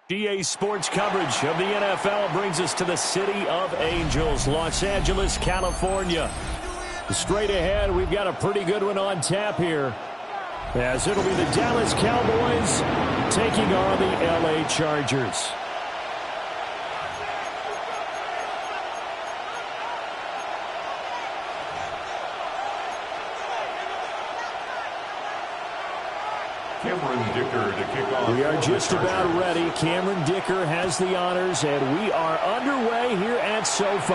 GA Sports coverage of the NFL brings us to the City of Angels, Los Angeles, California. Straight ahead, we've got a pretty good one on tap here, as it'll be the Dallas Cowboys taking on the LA Chargers. Cameron Dicker to kick off. We are just about ready. Cameron Dicker has the honors, and we are underway here at SoFi.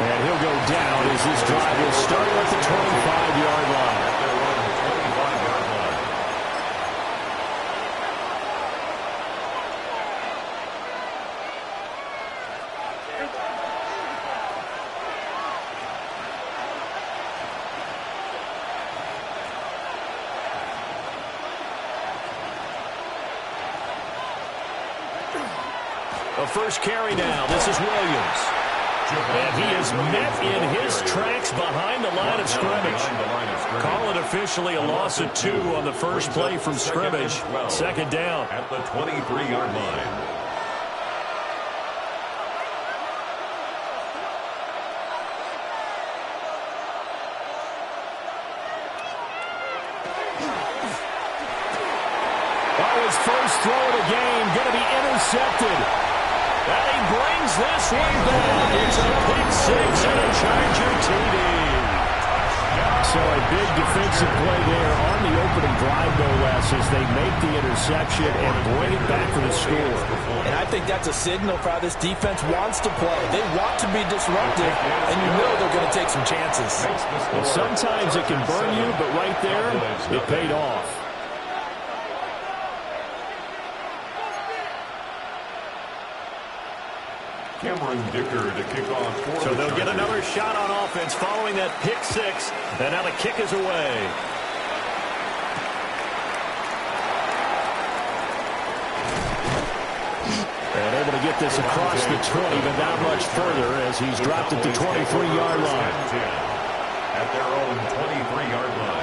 And he'll go down as this drive will start at the 25-yard line. A first carry now. This is Williams. And he is met in his tracks behind the line of scrimmage. Call it officially a loss of 2 on the first play from scrimmage. Second down. At the 23-yard line. His first throw of the game going to be intercepted. And he brings this one back. It's a pick 6 and a Charger TD. So a big defensive play there on the opening drive, no less, as they make the interception and bring it back for the score. And I think that's a signal for how this defense wants to play. They want to be disruptive, and you know they're going to take some chances. Well, sometimes it can burn you, but right there, it paid off. Cameron Dicker to kick off. So they'll get another shot on offense following that pick 6. And now the kick is away. And able to get this across the 20, but not much further as he's dropped at the 23-yard line. At their own 23-yard line.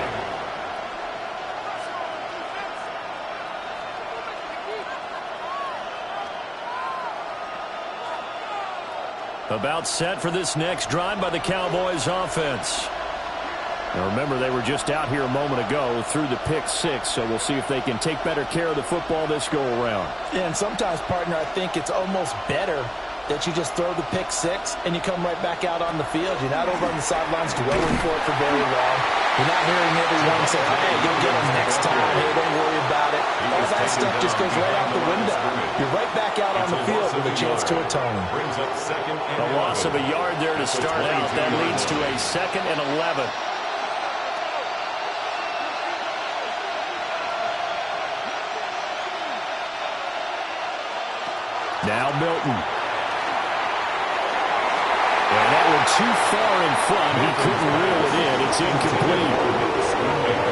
About set for this next drive by the Cowboys offense. Now remember, they were just out here a moment ago through the pick 6, so we'll see if they can take better care of the football this go around. Yeah, and sometimes, partner, I think it's almost better that you just throw the pick 6 and you come right back out on the field. You're not over on the sidelines dwelling for it for very long. You're not hearing everyone say, hey, you'll get them next time. Hey, don't worry about it. All that stuff just goes right out the window. You're right back out on the field with a chance to atone. A loss of a yard there to start out. That leads to a 2nd and 11. Now Milton. And that one too far in front. He couldn't reel it in. It's incomplete.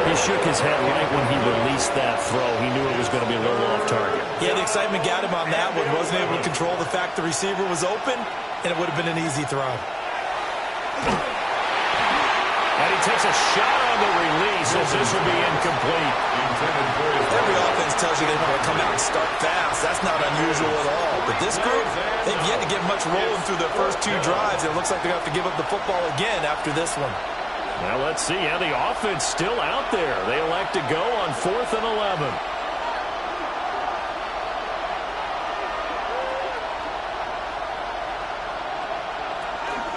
He shook his head right when he released that throw. He knew it was going to be a little off target. Yeah, the excitement got him on that one. Wasn't able to control the fact the receiver was open, and it would have been an easy throw. And he takes a shot on the release as this will be incomplete. Every offense tells you they want to come out and start fast. That's not unusual at all. But this group, they've yet to get much rolling through their first 2 drives. It looks like they're going to have to give up the football again after this one. Now let's see how the offense still out there. They elect to go on 4th and 11.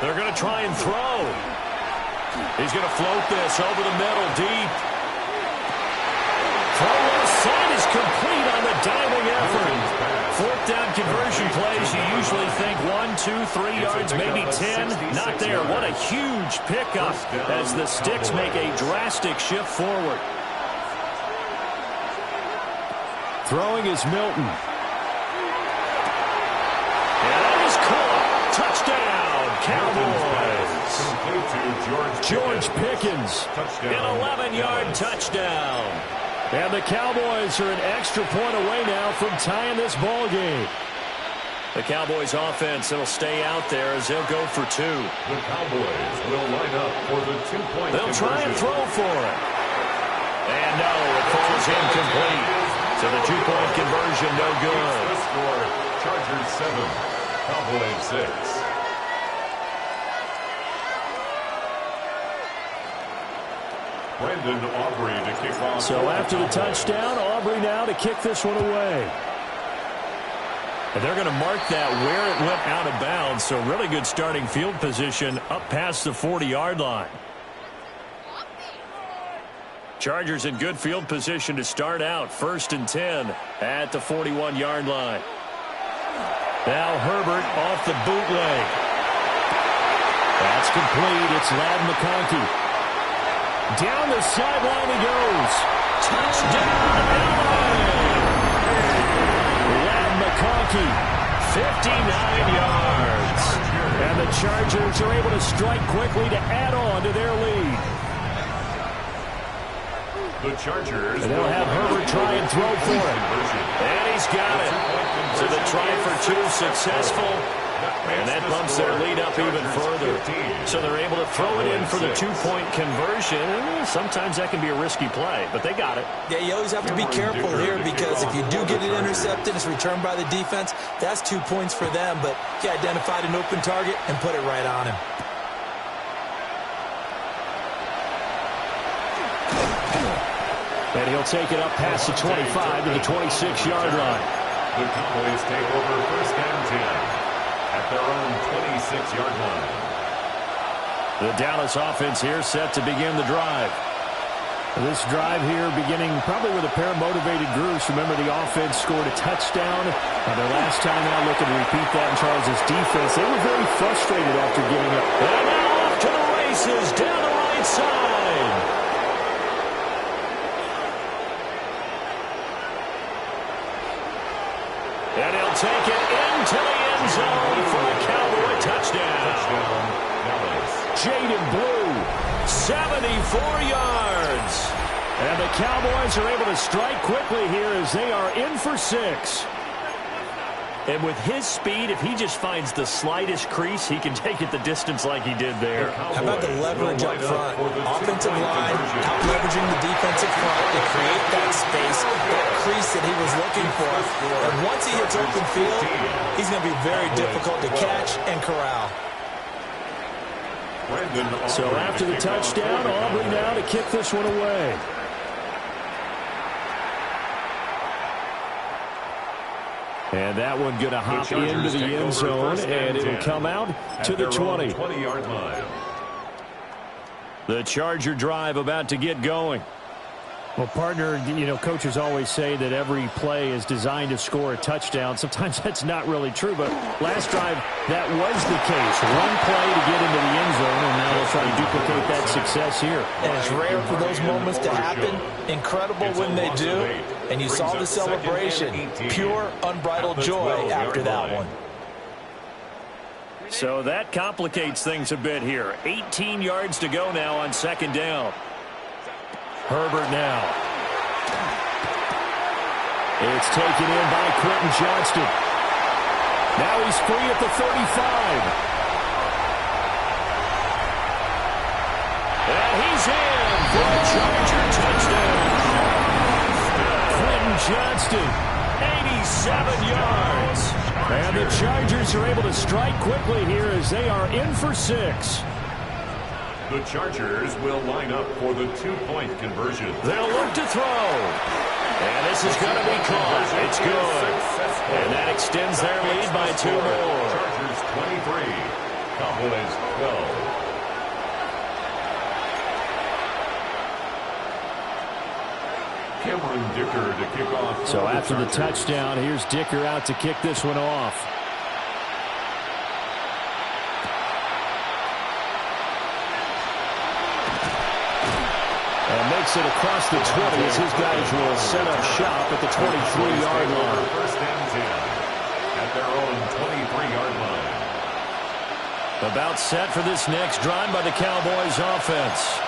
They're going to try and throw. He's going to float this over the middle, deep. Throw left side is complete on the diving effort. 4th down conversion plays, you usually think 1, 2, 3 yards, maybe 10. Not there. What a huge pickup as the Sticks make a drastic shift forward. Throwing is Milton. And that is caught. Touchdown, Cowboys. George Pickens, an 11-yard touchdown. And the Cowboys are an extra point away now from tying this ball game. The Cowboys offense, it'll stay out there as they'll go for 2. The Cowboys will line up for the 2-point They'll try and throw for it. And no, it falls is incomplete. So the two-point conversion, no good. The score, Chargers 7, Cowboys 6. Brandon Aubrey to kick off. So after the touchdown, Aubrey now to kick this one away. And they're going to mark that where it went out of bounds. So really good starting field position up past the 40-yard line. Chargers in good field position to start out. 1st and 10 at the 41-yard line. Now Herbert off the bootleg. That's complete. It's Ladd McConkey. Down the sideline he goes. Touchdown, LA! Ladd McConkey, 59 yards. And the Chargers are able to strike quickly to add on to their lead. The Chargers. And they'll have Herbert try and throw for it. And he's got it. So the try for two successful. And that bumps their lead up even further. So they're able to throw it in for the two-point conversion. Sometimes that can be a risky play, but they got it. Yeah, you always have to be careful here because if you do get it intercepted, it's returned by the defense, that's 2 points for them. But he identified an open target and put it right on him. And he'll take it up past the 25 to the 26-yard line. The Cowboys take over 1st and 10. At their own 26-yard line. The Dallas offense here set to begin the drive. This drive here beginning probably with a pair of motivated groups. Remember, the offense scored a touchdown. Their last time out, looking to repeat that in Charles' defense. They were very frustrated after giving up. And now off to the races down the right side. And he'll take it into the end zone for a Cowboy touchdown. Jaden Blue, 74 yards. And the Cowboys are able to strike quickly here as they are in for 6. And with his speed, if he just finds the slightest crease, he can take it the distance like he did there. How about the leverage up front? Offensive line, out-leveraging the defensive front to create that space, that crease that he was looking for. And once he hits open field, he's going to be very difficult to catch and corral. So after the touchdown, Aubrey now to kick this one away. And that one going to hop into the end zone, and it'll come out to the 20. 20-yard line. The Charger drive about to get going. Well, partner, coaches always say that every play is designed to score a touchdown. Sometimes that's not really true, but last drive, that was the case. One play to get into the end zone, and now they'll try to duplicate that success here. And it's rare for those moments to happen. Incredible when they do. And you saw the celebration. Pure, unbridled joy after that one. So that complicates things a bit here. 18 yards to go now on 2nd down. Herbert now. It's taken in by Quentin Johnston. Now he's free at the 35. And he's in for a Charger touchdown. Quentin Johnston, 87 yards. And the Chargers are able to strike quickly here as they are in for 6. The Chargers will line up for the two-point conversion. They'll look to throw. And this is going to be caught. It's good. And that extends their lead by 2 more. Chargers 23, Cowboys 12. Cameron Dicker to kick off. So after the touchdown, here's Dicker out to kick this one off. And makes it across the 20 as his guys will set up shop at the 23-yard line. 1st and 10 at their own 23-yard line. About set for this next drive by the Cowboys offense.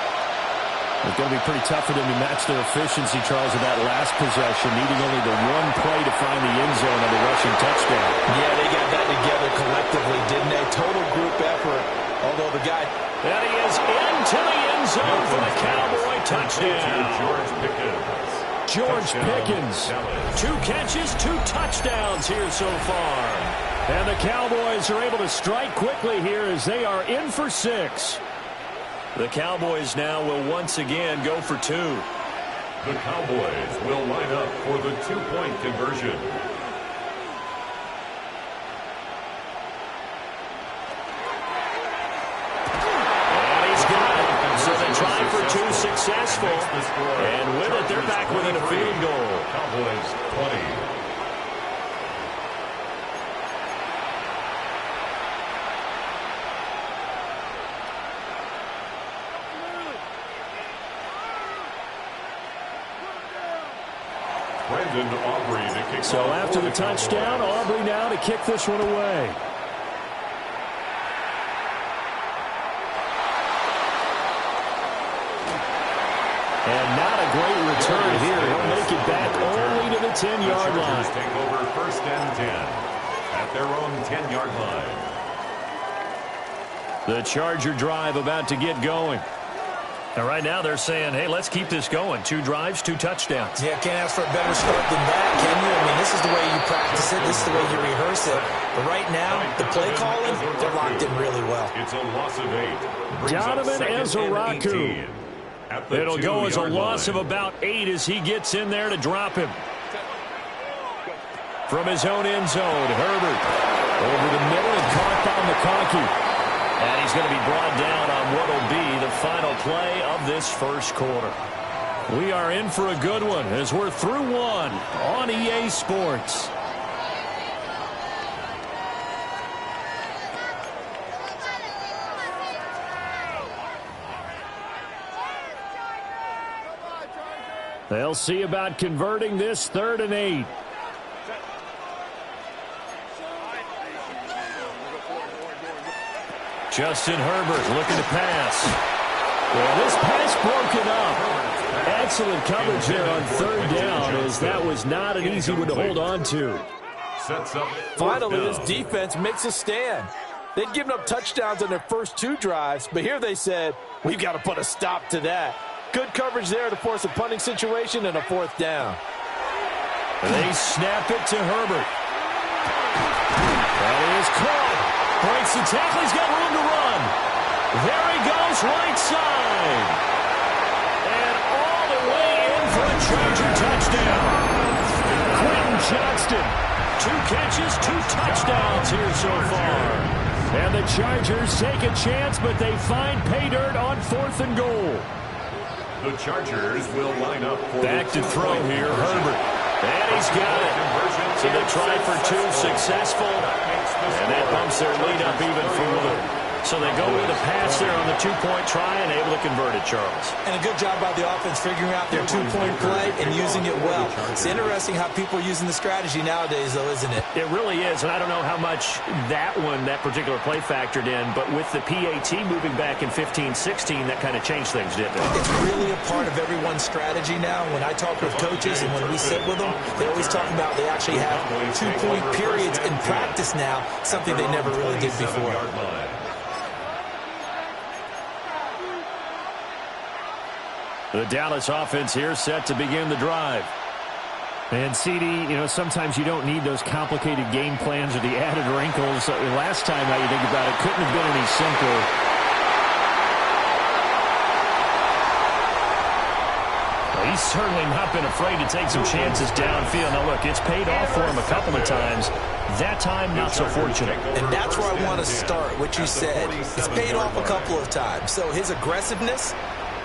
It's going to be pretty tough for them to match their efficiency, Charles, of that last possession, needing only the one play to find the end zone on the rushing touchdown. Yeah, they got that together collectively, didn't they? Total group effort. Although the guy... And he is into the end zone for the Cowboy touchdown. George Pickens. George Pickens. 2 catches, 2 touchdowns here so far. And the Cowboys are able to strike quickly here as they are in for 6. The Cowboys now will once again go for 2. The Cowboys will line up for the 2-point conversion. Try for 2 successful, and with it, they're back within a field goal. Cowboys 20. Brandon Aubrey to kick. So after the touchdown, Aubrey now to kick this one away. And not a great return here. He'll make it back only to the 10-yard line. Take over 1st and 10 at their own 10-yard line. The Charger drive about to get going. And right now they're saying, hey, let's keep this going. 2 drives, 2 touchdowns. Yeah, can't ask for a better start than that, can you? I mean, this is the way you practice it. This is the way you rehearse it. But right now, the play calling, they're locked in really well. It's a loss of 8. Donovan Ezeraku. It'll go as a loss of about 8 as he gets in there to drop him. From his own end zone, Herbert over the middle and caught by McConkey. And he's going to be brought down on what will be the final play of this first quarter. We are in for a good one as we're through 1 on EA Sports. They'll see about converting this 3rd and 8. Justin Herbert looking to pass. Well, this pass broken up. Excellent coverage there on 3rd down as that was not an easy one to hold on to. Finally, this defense makes a stand. They'd given up touchdowns on their first 2 drives, but here they said, we've got to put a stop to that. Good coverage there to force a punting situation and a 4th down. They snap it to Herbert. That is caught. Breaks the tackle. He's got room to run. There he goes, right side. And all the way in for a Charger touchdown. Quentin Johnston. 2 catches, 2 touchdowns here so far. And the Chargers take a chance, but they find pay dirt on 4th and goal. The Chargers will line up for back to throw here, Herbert. And he's got it. So they try for 2 successful. And that bumps their lead up even further. So they go with a pass there on the 2-point try and able to convert it, Charles. And a good job by the offense figuring out their 2-point play and using it well. It's interesting how people are using the strategy nowadays, though, isn't it? It really is, and I don't know how much that particular play factored in, but with the PAT moving back in 15-16, that kind of changed things, didn't it? It's really a part of everyone's strategy now. When I talk with coaches and when we sit with them, they always talk about they actually have 2-point periods in practice now, something they never really did before. The Dallas offense here set to begin the drive. And, CD, sometimes you don't need those complicated game plans or the added wrinkles. Last time, how you think about it, couldn't have been any simpler. Well, he's certainly not been afraid to take some chances downfield. Now, look, it's paid off for him a couple of times. That time, not so fortunate. And that's where I want to start, what you said. It's paid off a couple of times. So his aggressiveness,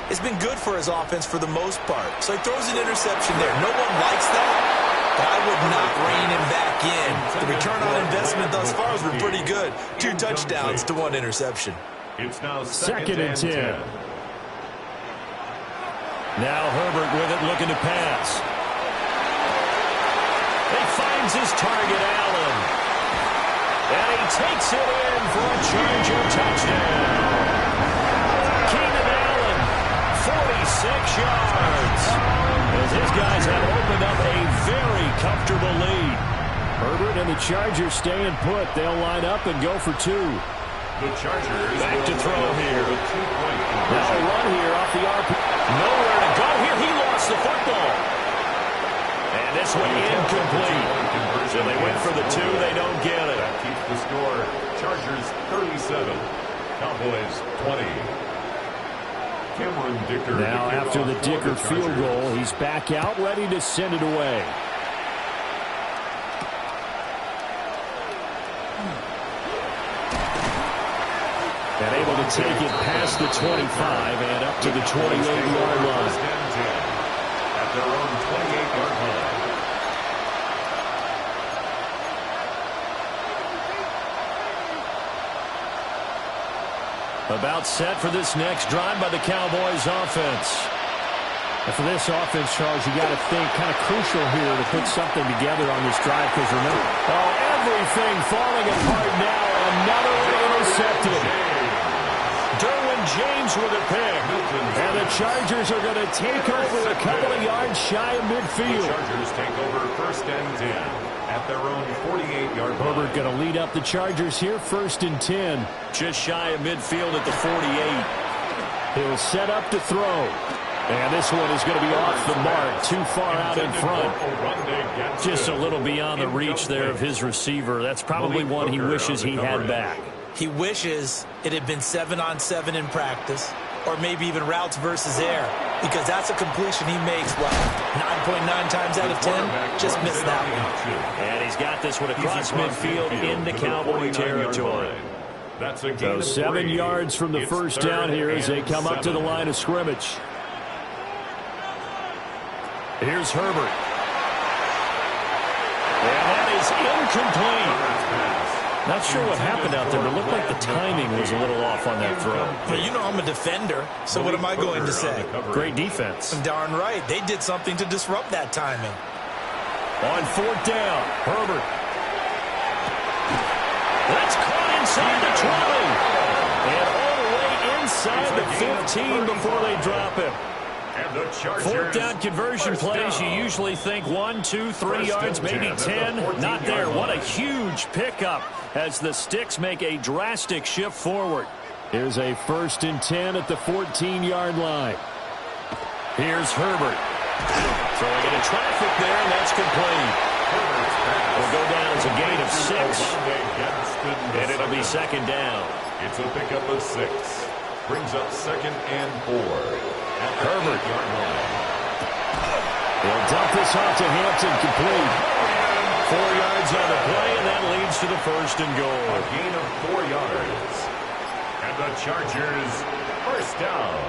it's been good for his offense for the most part. So he throws an interception there. No one likes that, but I would not rein him back in. The return on investment thus far has been pretty good. 2 touchdowns to 1 interception. It's now 2nd and 10. Now Herbert with it, looking to pass. He finds his target, Allen. And he takes it in for a Charger touchdown. 46 yards. As his guys have opened up a very comfortable lead. Herbert and the Chargers staying put. They'll line up and go for 2. The Chargers back to throw here. Now a run here off the RP. Nowhere to go here. He lost the football. this one incomplete. So they went for the 2. They don't get it. That keeps the score. Chargers 37. Cowboys 20. Cameron Dicker. Now after the Dicker field goal, he's back out ready to send it away. And able to take it past the 25 and up to the 28-yard line. At their own 28-yard line. About set for this next drive by the Cowboys offense. And for this offense, Charles, you got to think kind of crucial here to put something together on this drive because remember, Everything falling apart now. Another one intercepted. Derwin James with a pick. And the Chargers are going to take over a couple of yards shy of midfield. The Chargers take over 1st and 10 at their own 48-yard line. Herbert going to lead up the Chargers here, 1st and 10. Just shy of midfield at the 48. He'll set up to throw. And this one is going to be off the mark, too far out in front. Just a little beyond the reach there of his receiver. That's probably one he wishes he had back. He wishes it had been 7-on-7 in practice, or maybe even routes versus air, because that's a completion he makes, 9.9 times out of 10? Just missed that one. And he's got this one across midfield into Cowboy territory. So 7 yards from the first down here as they come up to the line of scrimmage. Here's Herbert. And that is incomplete. Not sure what happened out there, but it looked like the timing was a little off on that throw. Well, you know I'm a defender, so what am I going to say? Great defense. Darn right. They did something to disrupt that timing. On 4th down, Herbert. That's caught inside the 20. And all the way inside the 15 before they drop him. 4th down conversion plays, you usually think 1, 2, 3 yards, maybe 10. Not there. What a huge pickup as the Sticks make a drastic shift forward. Here's a 1st and 10 at the 14-yard line. Here's Herbert. Throwing into traffic there, and that's complete. Will go down as a gain of 6. And it'll be 2nd down. It's a pickup of 6. Brings up 2nd and 4. Herbert. They'll dump this off to Hampton, complete. 4 yards on the play, and that leads to the 1st and goal. A gain of 4 yards. And the Chargers 1st down.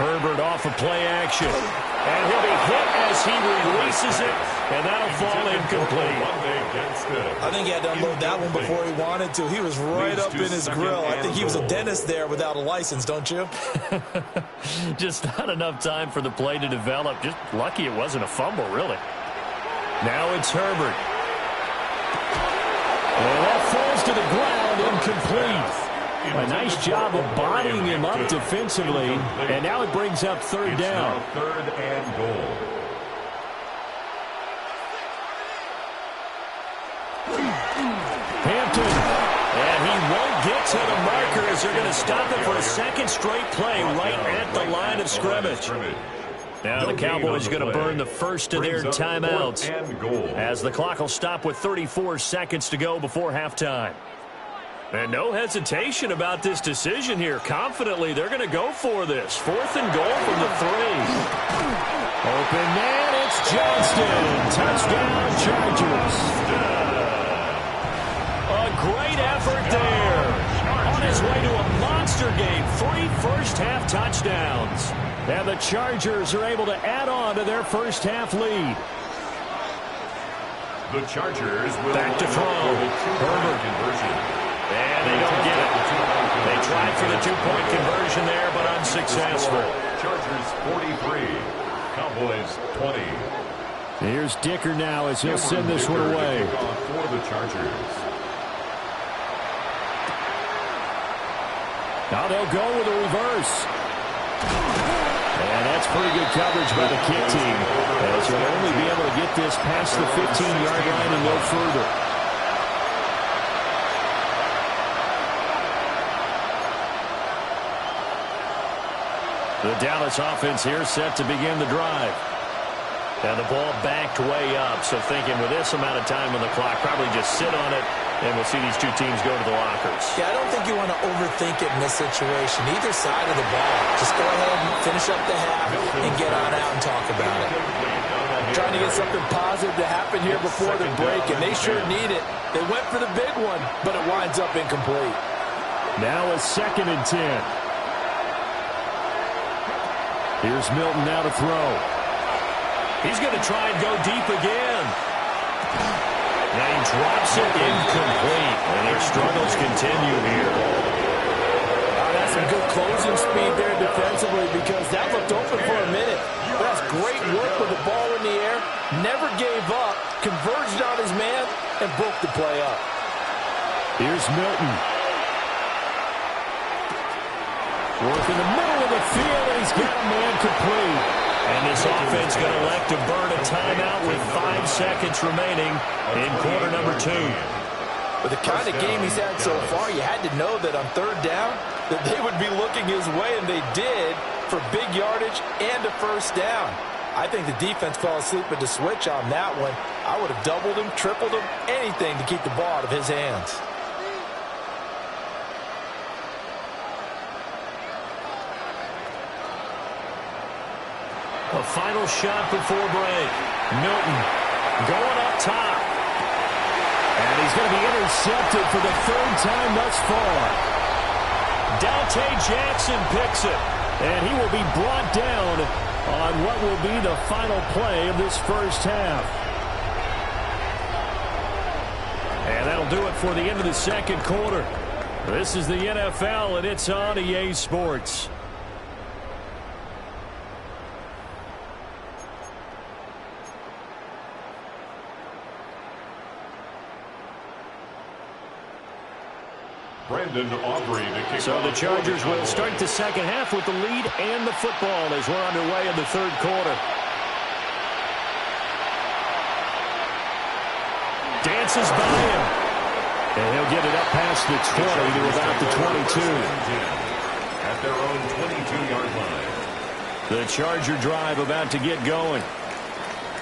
Herbert off of play action. And he'll be hit as he releases it, and that'll fall incomplete. I think he had to unload that one before he wanted to. He was right up in his grill. I think he was a dentist there without a license, don't you? Just not enough time for the play to develop. Just lucky it wasn't a fumble, really. Now it's Herbert. And that falls to the ground, incomplete. A nice job of bodying him up defensively, and now it brings up 3rd down. 3rd and goal. Hampton. And he won't get to the marker as they're going to stop it for a 2nd straight play right at the line of scrimmage. Now the Cowboys are going to burn the first of their timeouts as the clock will stop with 34 seconds to go before halftime. And no hesitation about this decision here. Confidently, they're going to go for this. 4th and goal from the 3. Open man, it's Johnston. Touchdown, Chargers. A great effort there. On his way to a monster game. 3 first-half touchdowns. And the Chargers are able to add on to their first-half lead. The Chargers will back to throw. Herbert conversion. And they don't get it. They tried for the 2-point conversion there, but unsuccessful. Chargers 43, Cowboys 20. Here's Dicker now as he'll send this one away. For the Chargers. Now they'll go with a reverse. And that's pretty good coverage by the kick team, as they'll only be able to get this past the 15-yard line and no further. The Dallas offense here set to begin the drive. And the ball backed way up. So thinking with this amount of time on the clock, probably just sit on it, and we'll see these two teams go to the lockers. Yeah, I don't think you want to overthink it in this situation. Either side of the ball. Just go ahead and finish up the half and get on out and talk about it. Trying to get something positive to happen here before the break, and they sure need it. They went for the big one, but it winds up incomplete. Now a 2nd and 10. Here's Milton now to throw. He's going to try and go deep again. Now he drops it incomplete, and their struggles continue here. That's some good closing speed there defensively because that looked open for a minute. That's great work with the ball in the air. Never gave up, converged on his man, and broke the play up. Here's Milton. Work in the middle of the field, and he's got a man complete. And this offense going to elect to burn a timeout with 5 seconds remaining in quarter number 2. With the kind of game he's had so far, you had to know that on 3rd down that they would be looking his way, and they did for big yardage and a 1st down. I think the defense fell asleep at the switch on that one. I would have doubled him, tripled him, anything to keep the ball out of his hands. A final shot before break. Milton going up top. And he's going to be intercepted for the 3rd time thus far. Dante Jackson picks it. And he will be brought down on what will be the final play of this 1st half. And that'll do it for the end of the 2nd quarter. This is the NFL, and it's on EA Sports. Brandon Aubrey to kick So the Chargers will start the 2nd half with the lead and the football as we're underway in the 3rd quarter. Dances by him. And he'll get it up past the 20 to about the 22. At their own 22-yard line. The Charger drive about to get going.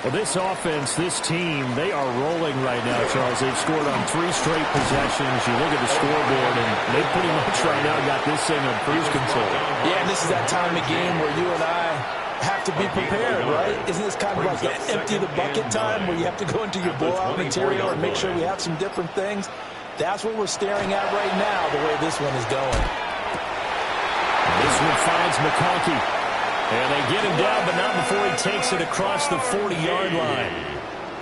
Well, this offense, this team, they are rolling right now, Charles. They've scored on 3 straight possessions. You look at the scoreboard, and they pretty much right now got this thing on cruise control. Yeah, and this is that time of game where you and I have to be prepared, right? Isn't this kind of like that empty the bucket time where you have to go into your blowout material and make sure we have some different things? That's what we're staring at right now, the way this one is going. This one finds McConkey. And they get him down, but not before he takes it across the 40-yard line.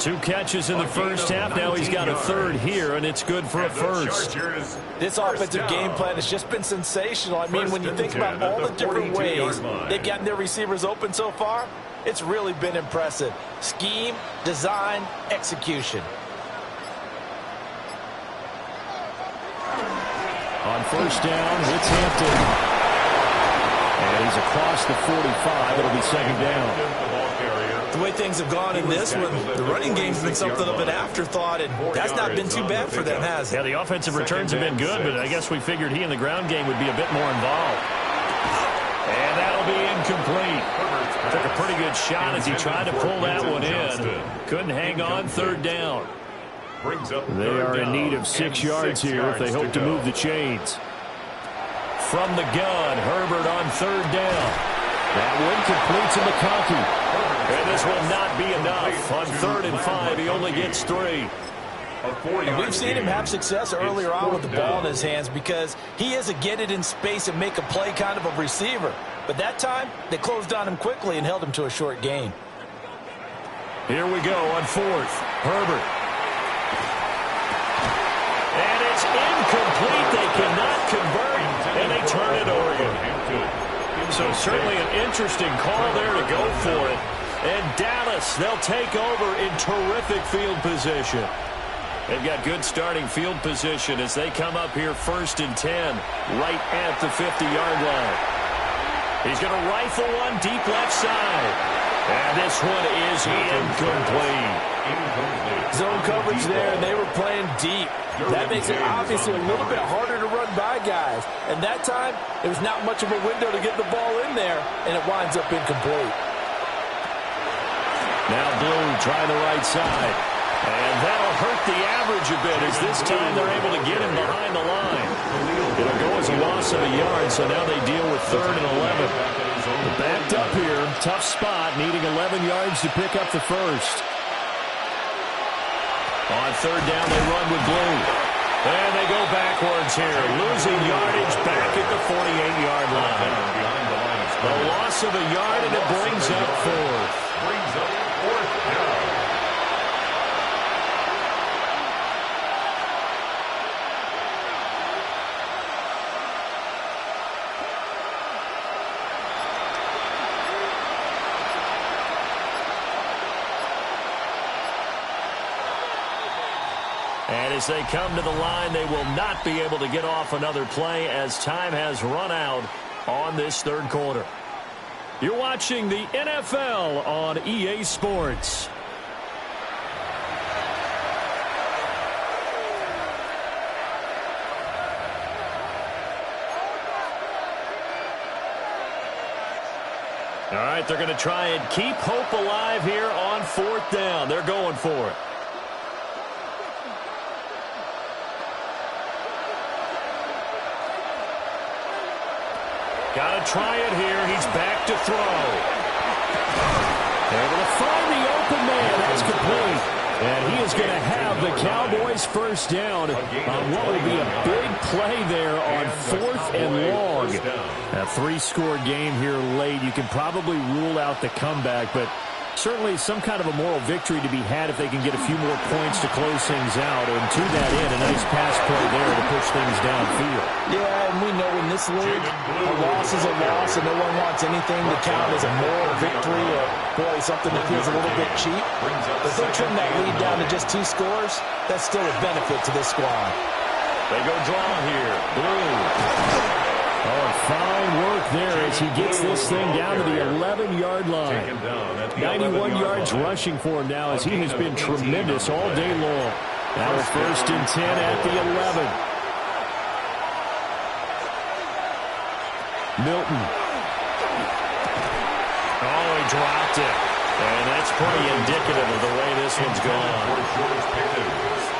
2 catches in the 1st half. Now he's got a 3rd here, and it's good for a 1st. This offensive game plan has just been sensational. I mean, when you think about all the different ways they've gotten their receivers open so far, it's really been impressive. Scheme, design, execution. On 1st down, it's Hampton. And he's across the 45. It'll be 2nd down. The way things have gone in this one, the running game's been something of an afterthought, and that's not been too bad for them, has it? Yeah, the offensive returns have been good, but I guess we figured he in the ground game would be a bit more involved. And that'll be incomplete. Took a pretty good shot as he tried to pull that one in. Couldn't hang on 3rd down. They are in need of 6 yards here if they hope to move the chains. From the gun, Herbert on 3rd down. That one complete to McConkey. And this will not be enough. On 3rd and 5, he only gets 3. And we've seen him have success earlier on with the ball in his hands because he is a get it in space and make a play kind of a receiver. But that time, they closed on him quickly and held him to a short gain. Here we go on 4th. Herbert. And it's incomplete. They cannot convert, and they turn it over. So certainly an interesting call there to go for it. And Dallas, they'll take over in terrific field position. They've got good starting field position as they come up here 1st and 10, right at the 50-yard line. He's going to rifle one deep left side. And this one is incomplete. Zone coverage there, and they were playing deep. That makes it obviously a little bit harder to run by guys. And that time, there was not much of a window to get the ball in there, and it winds up incomplete. Now Blue trying the right side. And that'll hurt the average a bit as this time they're able to get him behind the line. It'll go as a loss of a yard, so now they deal with 3rd and 11. Backed up here, tough spot, needing 11 yards to pick up the first. On 3rd down, they run with Blue. And they go backwards here, losing yardage back at the 48-yard line. A loss of a yard, and it brings up 4th. Brings up 4th down. And as they come to the line, they will not be able to get off another play as time has run out on this 3rd quarter. You're watching the NFL on EA Sports. All right, they're going to try and keep hope alive here on 4th down. They're going for it. Got to try it here. He's back to throw. Able to find the open man. That's complete. And he is going to have the Cowboys first down on what will be a big play there on 4th and long. A 3-score game here late. You can probably rule out the comeback, but certainly some kind of a moral victory to be had if they can get a few more points to close things out. And to that end, a nice pass play there to push things downfield. Yeah, and we know in this league, a loss is a loss, and no one wants anything to count as a moral victory or, boy, something that feels a little bit cheap. But if they trim that lead down to just 2 scores, that's still a benefit to this squad. They go draw here. Blue. Oh, fine work there as he gets this thing down to the 11-yard line. 91 yards rushing for him now as he has been tremendous all day long. Now a 1st and 10 at the 11. Milton. Oh, he dropped it. And that's pretty indicative of the way this one's gone.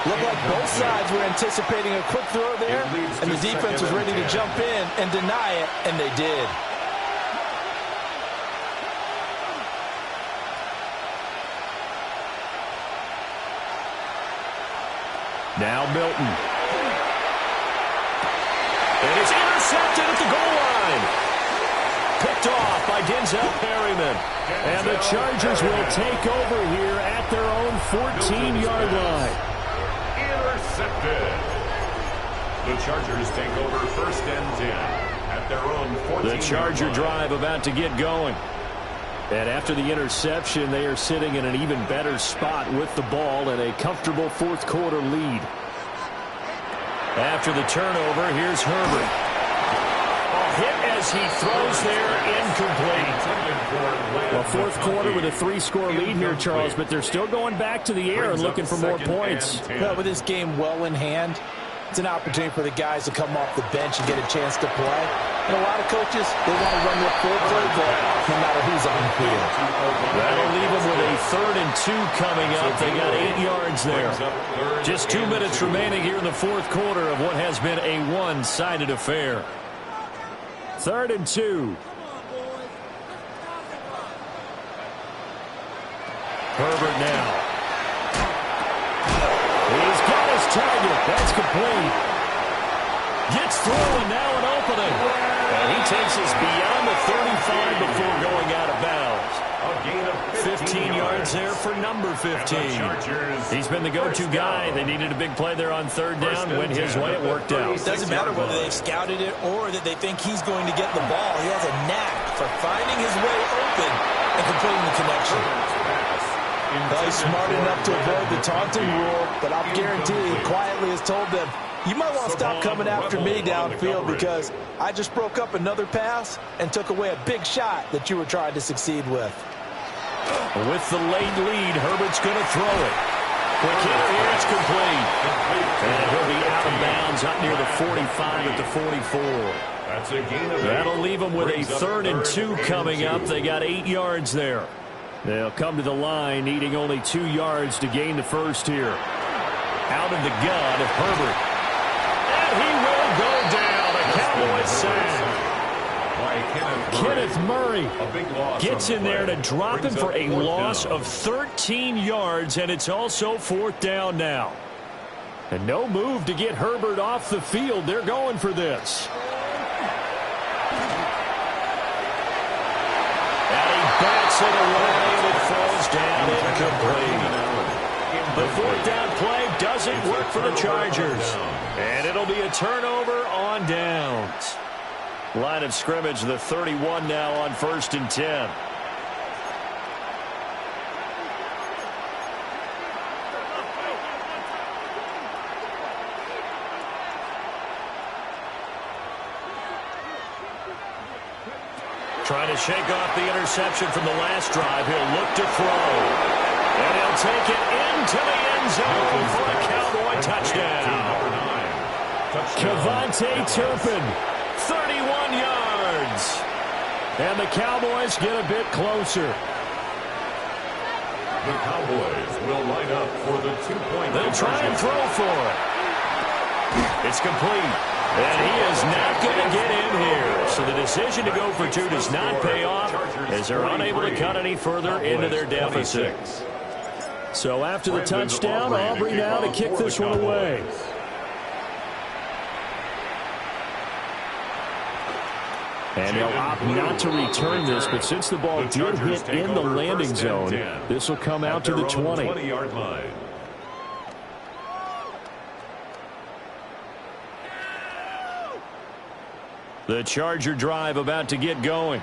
Looked like both sides were anticipating a quick throw there, and the defense was ready to jump in and deny it, and they did. Now Milton. And it's intercepted at the goal line. Picked off by Denzel Perryman. And the Chargers will take over here at their own 14-yard line. Intercepted. The Chargers take over 1st and 10 at their own 14-yard line. The Charger drive about to get going. And after the interception, they are sitting in an even better spot with the ball and a comfortable 4th quarter lead. After the turnover, here's Herbert. A hit as he throws there, incomplete. Well, 4th quarter with a 3-score lead here, Charles, but they're still going back to the air and looking for more points. Well, with this game well in hand, it's an opportunity for the guys to come off the bench and get a chance to play. And a lot of coaches, they want to run their full playbook no matter who's on the field. That'll leave them with a 3rd and 2 coming up. They got 8 yards there. Just 2 minutes remaining here in the 4th quarter of what has been a one-sided affair. 3rd and 2. Herbert now. He's got his target. That's complete. Gets through and now an opening. And he takes us beyond the 35 before going out of bounds. A gain of 15 yards there for number 15. He's been the go-to guy. They needed a big play there on 3rd down. Went his way. It worked out. It doesn't matter whether they've scouted it or that they think he's going to get the ball. He has a knack for finding his way open and completing the connection. He's smart enough to avoid the taunting rule, but I'll guarantee he quietly has told them, you might want to stop coming after me downfield because I just broke up another pass and took away a big shot that you were trying to succeed with. With the late lead, Herbert's going to throw it. Quick hit here, it's complete. And he'll be out of bounds up near the 45 at the 44. That's a gain of 8. That'll leave them with a 3rd and 2 coming up. They got 8 yards there. They'll come to the line, needing only 2 yards to gain the first here. Out of the gun, Herbert. And he will go down. A Cowboys sack. Kenneth Murray gets in there to drop him for a loss of 13 yards, and it's also 4th down now. And no move to get Herbert off the field. They're going for this. And he bats it away, and it falls down incomplete. The 4th down play doesn't work for the Chargers. And it'll be a turnover on downs. Line of scrimmage, the 31 now on 1st and 10. Trying to shake off the interception from the last drive. He'll look to throw. And he'll take it into the end zone for a Cowboy touchdown. KaVontae Turpin, 31 yards. And the Cowboys get a bit closer. The Cowboys will line up for the 2-point. They'll try and throw for it. It's complete. And he is not going to get in here. So the decision to go for 2 does not pay off as they're unable to cut any further into their deficit. So after the touchdown, Aubrey now to kick this one away. And they'll opt not to return this, but since the ball did hit in the landing zone, this will come out to the 20-yard line. The Charger drive about to get going.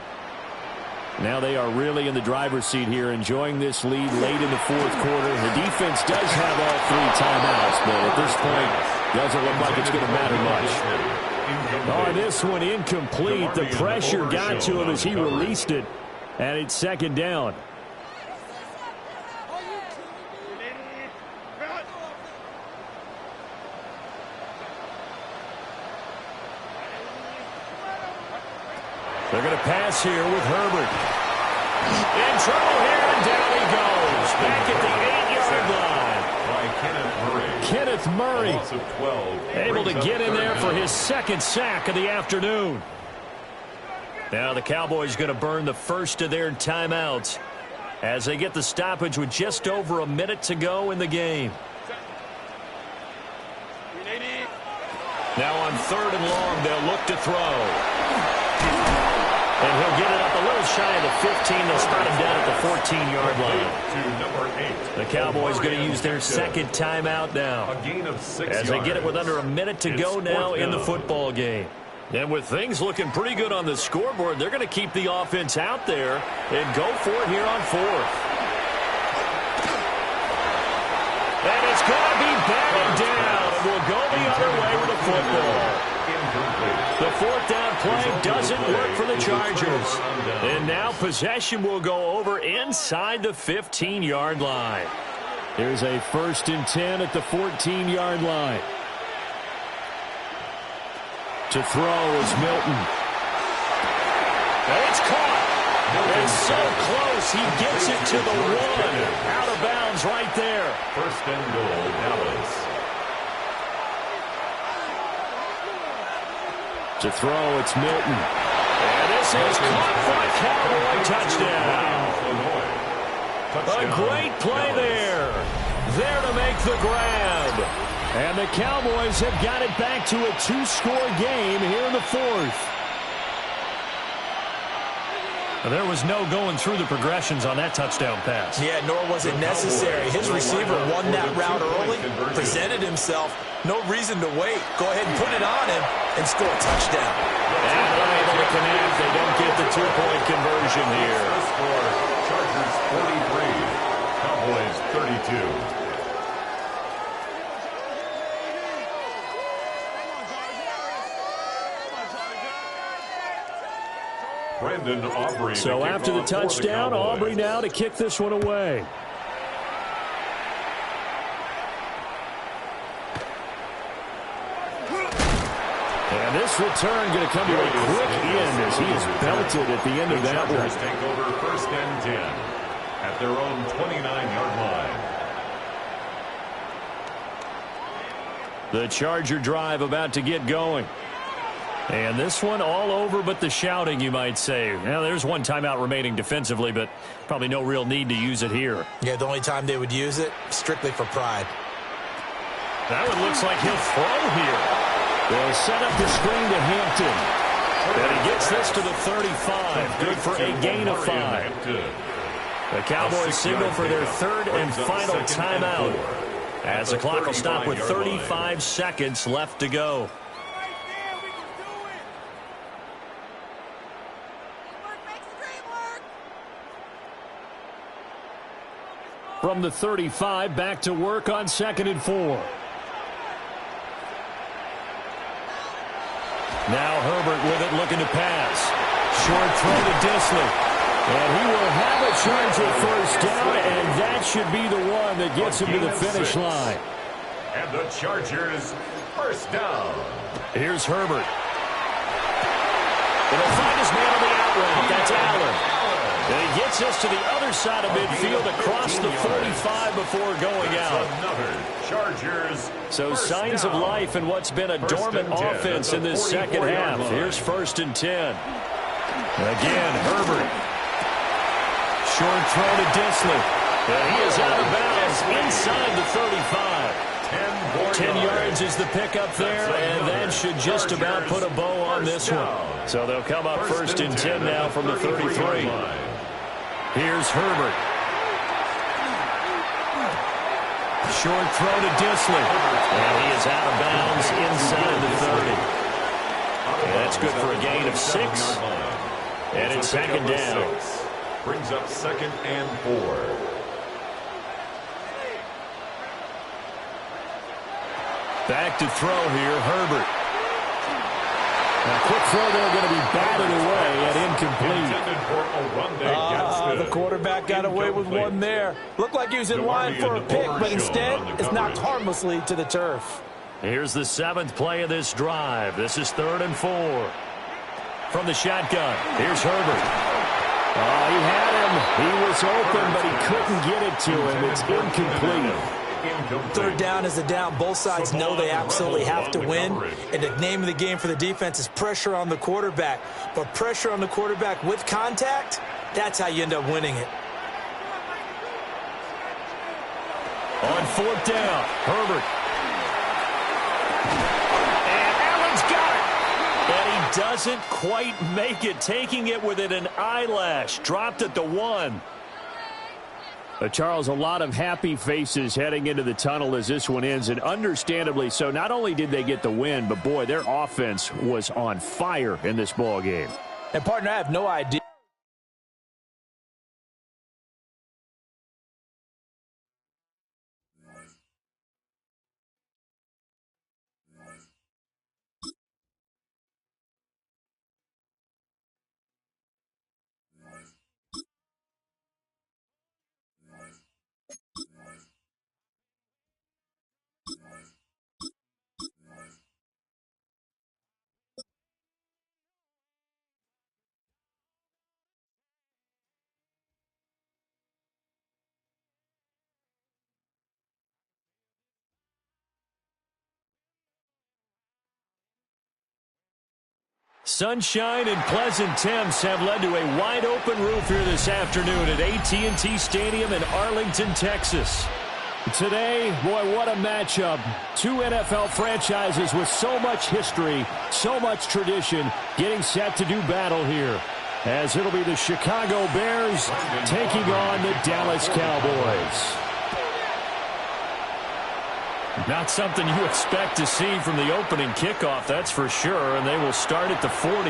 Now they are really in the driver's seat here, enjoying this lead late in the 4th quarter. The defense does have all 3 timeouts, but at this point, doesn't look like it's going to matter much. Oh, this one incomplete. The pressure got to him as he released it, and it's 2nd down. They're going to pass here with Herbert. In trouble here, and down he goes. Back at the 8-yard line. Kenneth Murray. Able to get in there for his 2nd sack of the afternoon. Now the Cowboys going to burn the first of their timeouts as they get the stoppage with just over a minute to go in the game. Now on 3rd and long, they'll look to throw. And he'll get it up a little shy of the 15. They'll spot him down at the 14-yard line. The Cowboys going to use their 2nd timeout now as they get it with under a minute to go now in the football game. And with things looking pretty good on the scoreboard, they're going to keep the offense out there and go for it here on 4th. And it's going to be batted down. And we'll go the other way with the football. The 4th down play doesn't work for the Chargers. And now possession will go over inside the 15-yard line. There's a 1st and 10 at the 14-yard line. To throw is Milton. And it's caught. It's so close. He gets it to the 1. Out of bounds right there. 1st and goal, Dallas. To throw, it's Milton. And this is caught for a Cowboy touchdown. A great play there. There to make the grab. And the Cowboys have got it back to a 2-score game here in the 4th. There was no going through the progressions on that touchdown pass. Yeah, nor was it necessary. His receiver won that route early, presented himself. No reason to wait. Go ahead and put it on him and score a touchdown. And unable to connect. They don't get the 2-point conversion here. Score, Chargers 43, Cowboys 32. Brandon Aubrey. So after the touchdown, Aubrey now to kick this one away. And this return going to come to a quick end as he is belted at the end of that one. Take over 1st and 10. at their own 29-yard line. The Charger drive about to get going. And this one all over but the shouting, you might say. Now, there's one timeout remaining defensively, but probably no real need to use it here. Yeah, the only time they would use it, strictly for pride. That one looks like he'll throw here. They'll set up the screen to Hampton. And he gets this to the 35. Good for a gain of 5. The Cowboys signal for their third and final timeout, as the clock will stop with 35 seconds left to go. From the 35, back to work on 2nd and 4. Now Herbert with it, looking to pass. Short throw to Dissly. And he will have a chance at first down, and that should be the one that gets him to the finish line. And the Chargers, first down. Here's Herbert. And he'll find his man on the out route. That's Allen. And he gets us to the other side of midfield across the 45 before going out. So signs of life in what's been a dormant offense in this second half. Here's 1st and 10. Again, Herbert. Short throw to Dissly. And he is out of bounds inside the 35. 10 yards is the pickup there, and that should just about put a bow on this one. So they'll come up 1st and 10 now from the 33. Here's Herbert. Short throw to Dissly. And he is out of bounds inside the 30. And that's good for a gain of 6. And it's 2nd down. Brings up 2nd and 4. Back to throw here, Herbert. A quick throw there, going to be batted away and incomplete. The quarterback got away with one there. Looked like he was in line for a pick, but instead it's knocked harmlessly to the turf. Here's the 7th play of this drive. This is 3rd and 4. From the shotgun, here's Herbert. He had him. He was open, but he couldn't get it to him. It's incomplete. 3rd down is a down. Both sides know they absolutely have to win. And the name of the game for the defense is pressure on the quarterback. But pressure on the quarterback with contact, that's how you end up winning it. On 4th down, Herbert. And Allen's got it. And he doesn't quite make it, taking it within an eyelash. Dropped at the 1. Charles, a lot of happy faces heading into the tunnel as this one ends, and understandably so. Not only did they get the win, but, boy, their offense was on fire in this ball game. And, partner, I have no idea. Sunshine and pleasant temps have led to a wide-open roof here this afternoon at AT&T Stadium in Arlington, Texas. Today, boy, what a matchup. 2 NFL franchises with so much history, so much tradition, getting set to do battle here, as it'll be the Chicago Bears taking on the Dallas Cowboys. Not something you expect to see from the opening kickoff, that's for sure, and they will start at the 40.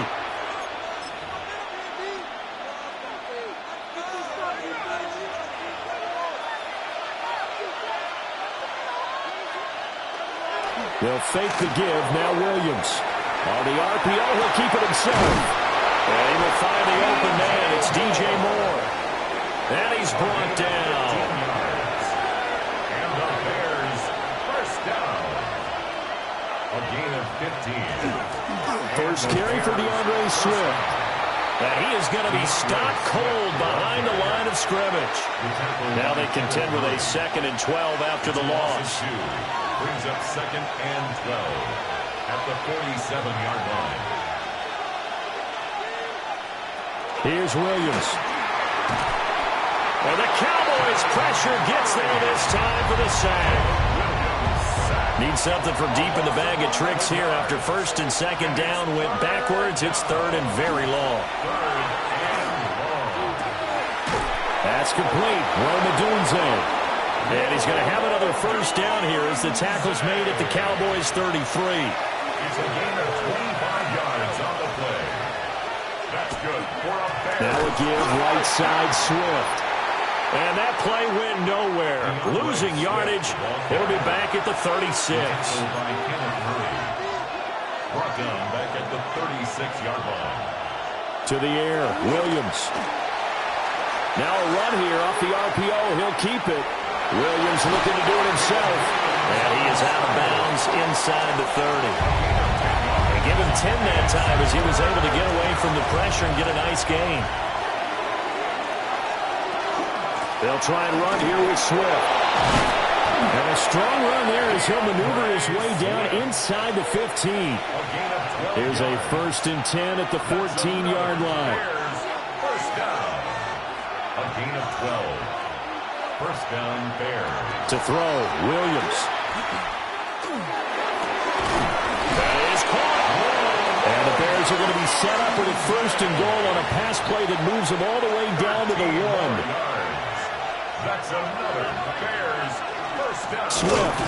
They'll fake the give, now Williams. On the RPO, he'll keep it himself. And he will find the open man, it's DJ Moore. And he's brought down. A gain of 15. First carry for DeAndre Swift. And he is going to be stopped cold behind the line of scrimmage. Now they contend with a 2nd and 12 after the loss. Brings up 2nd and 12 at the 47-yard line. Here's Williams. And the Cowboys' pressure gets there this time for the sack. Need something from deep in the bag of tricks here after 1st and 2nd down. Went backwards. It's 3rd and very long. That's complete. Rome Odunze. And he's going to have another 1st down here as the tackle's made at the Cowboys' 33. It's a gain of 25 yards on the play. That's good for a Bears. Now a give right side Swift. And that play went nowhere. Losing yardage. He'll be back at the 36. Brought down back at the 36-yard line. To the air, Williams. Now a run here off the RPO. He'll keep it. Williams looking to do it himself. And he is out of bounds inside the 30. They give him 10 that time as he was able to get away from the pressure and get a nice gain. They'll try and run here with Swift. And a strong run there as he'll maneuver his way down inside the 15. Here's a 1st and 10 at the 14-yard line. First down. A gain of 12. First down, Bears. To throw, Williams. That is caught. And the Bears are going to be set up with a 1st and goal on a pass play that moves them all the way down to the 1. That's another Bears first down. Swift.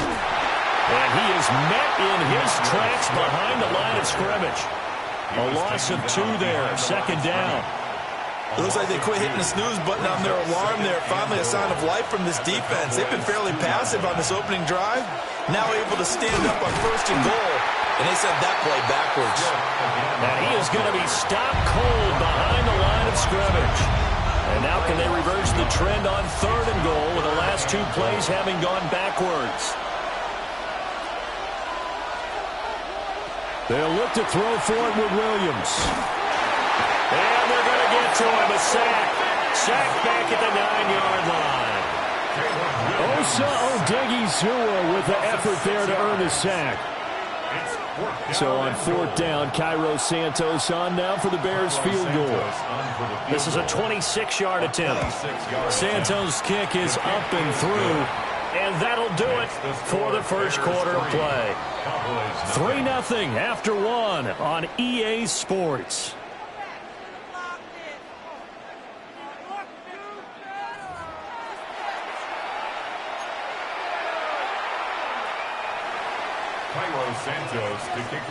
And he is met in his tracks behind the line of scrimmage. A loss of 2 there. 2nd down. It looks like they quit hitting the snooze button on their alarm there. Finally a sign of life from this defense. They've been fairly passive on this opening drive. Now able to stand up on 1st and goal. And they sent that play backwards. And he is going to be stopped cold behind the line of scrimmage. And now can they reverse the trend on 3rd and goal with the last 2 plays having gone backwards? They'll look to throw for it with Williams. And they're going to get to him. A sack. Sack back at the 9-yard line. Osa Odighizuwa with the effort there to earn the sack. So on 4th down, Cairo Santos on now for the Bears field goal. This is a 26-yard attempt. Santos' kick is up and through, and that'll do it for the first quarter of play. 3-0 after 1 on EA Sports.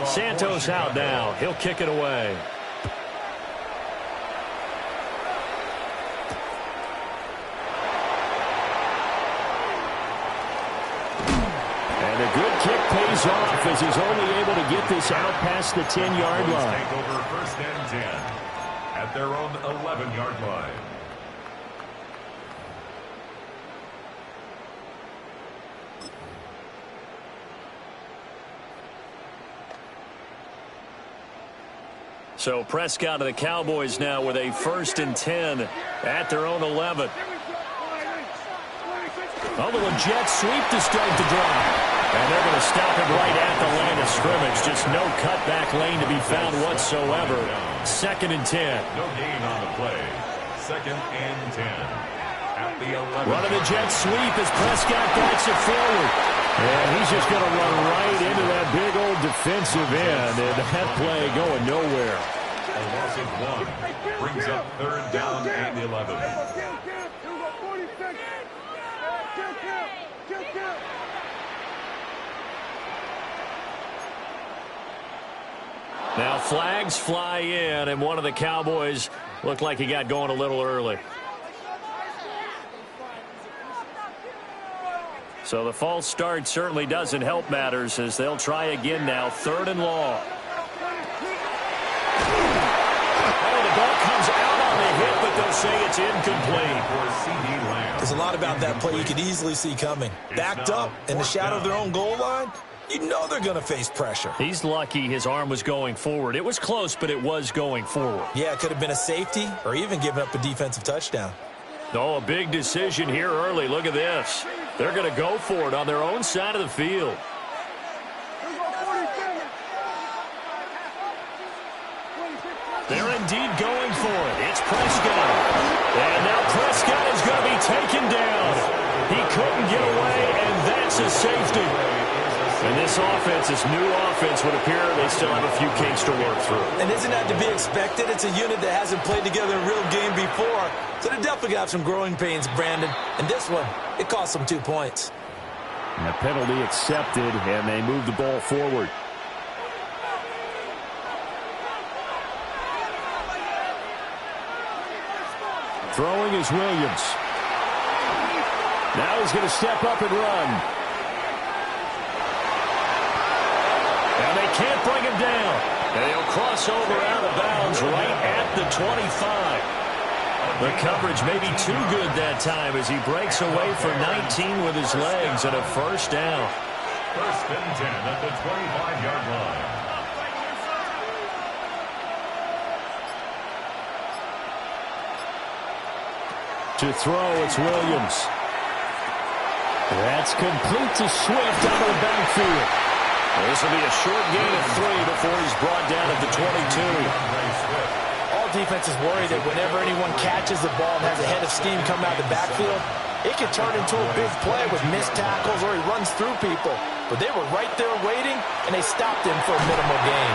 Santos out now. He'll kick it away. And a good kick pays off as he's only able to get this out past the 10-yard line. Take over 1st and 10 at their own 11-yard line. So Prescott of the Cowboys now with a 1st and 10 at their own 11. Oh, the jet sweep to start the drive. And they're going to stop him right at the line of scrimmage. Just no cutback lane to be found whatsoever. 2nd and 10. No gain on the play. 2nd and 10. At the 11. Running the jet sweep as Prescott backs it forward. And he's just going to run right into that big old defensive end. And that play going nowhere. A loss of 1 brings up 3rd down and 11. Now flags fly in, and one of the Cowboys looked like he got going a little early. So the false start certainly doesn't help matters as they'll try again now. 3rd and long. Oh, the ball comes out on the hit, but they'll say it's incomplete. There's a lot about that play you could easily see coming. Backed up in the shadow of their own goal line. you know they're going to face pressure. He's lucky his arm was going forward. It was close, but it was going forward. Yeah, it could have been a safety or even given up a defensive touchdown. Oh, a big decision here early. Look at this. They're going to go for it on their own side of the field. They're indeed going for it. It's Prescott. And now Prescott is going to be taken down. He couldn't get away, and that's a safety. And this offense, this new offense, would appear they still have a few kinks to work through. And isn't that to be expected? It's a unit that hasn't played together in a real game before. So they're definitely going to have some growing pains, Brandon. And this one, it cost them 2 points. And the penalty accepted, and they move the ball forward. Throwing is Williams. Now he's going to step up and run. And they can't bring him down. And he'll cross over out of bounds right at the 25. The coverage may be too good that time as he breaks away for 19 with his legs and a first down. First and 10 at the 25-yard line. To throw, it's Williams. That's complete to Swift out of the backfield. Well, this will be a short gain of 3 before he's brought down at the 22. All defenses worry that whenever anyone catches the ball and has a head of steam come out of the backfield, it can turn into a big play with missed tackles or he runs through people. But they were right there waiting, and they stopped him for a minimal gain.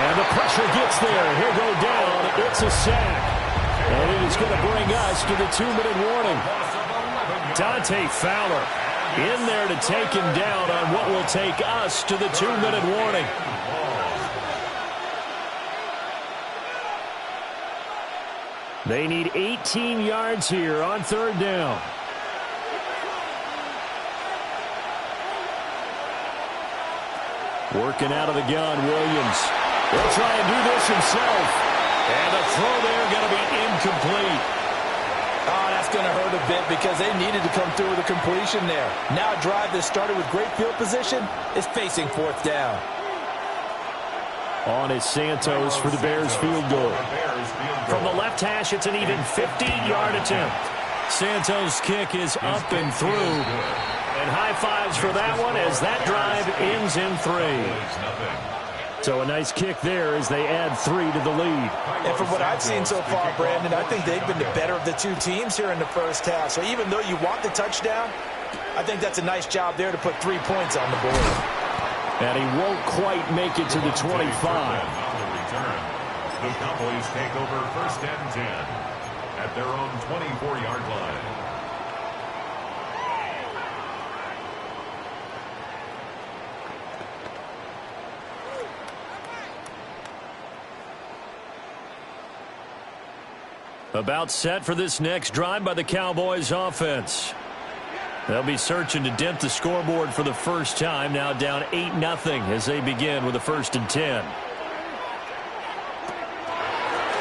And the pressure gets there. He'll go down. It's a sack. And it is going to bring us to the 2-minute warning. Dante Fowler in there to take him down on what will take us to the 2-minute warning. They need 18 yards here on third down. Working out of the gun, Williams. He'll try and do this himself. And the throw there going to be incomplete. Oh, that's going to hurt a bit because they needed to come through with a completion there. Now a drive that started with great field position is facing fourth down. On is Santos for the Bears field goal. From the left hash, it's an even 50-yard attempt. Santos' kick is up and through. And high fives for that one as that drive ends in 3. So a nice kick there as they add 3 to the lead. And from what I've seen so far, Brandon, I think they've been the better of the two teams here in the first half. So even though you want the touchdown, I think that's a nice job there to put 3 points on the board. And he won't quite make it to the 25. The Cowboys take over first and 10 at their own 24-yard line. About set for this next drive by the Cowboys offense. They'll be searching to dent the scoreboard for the first time, now down 8-0 as they begin with a 1st and 10.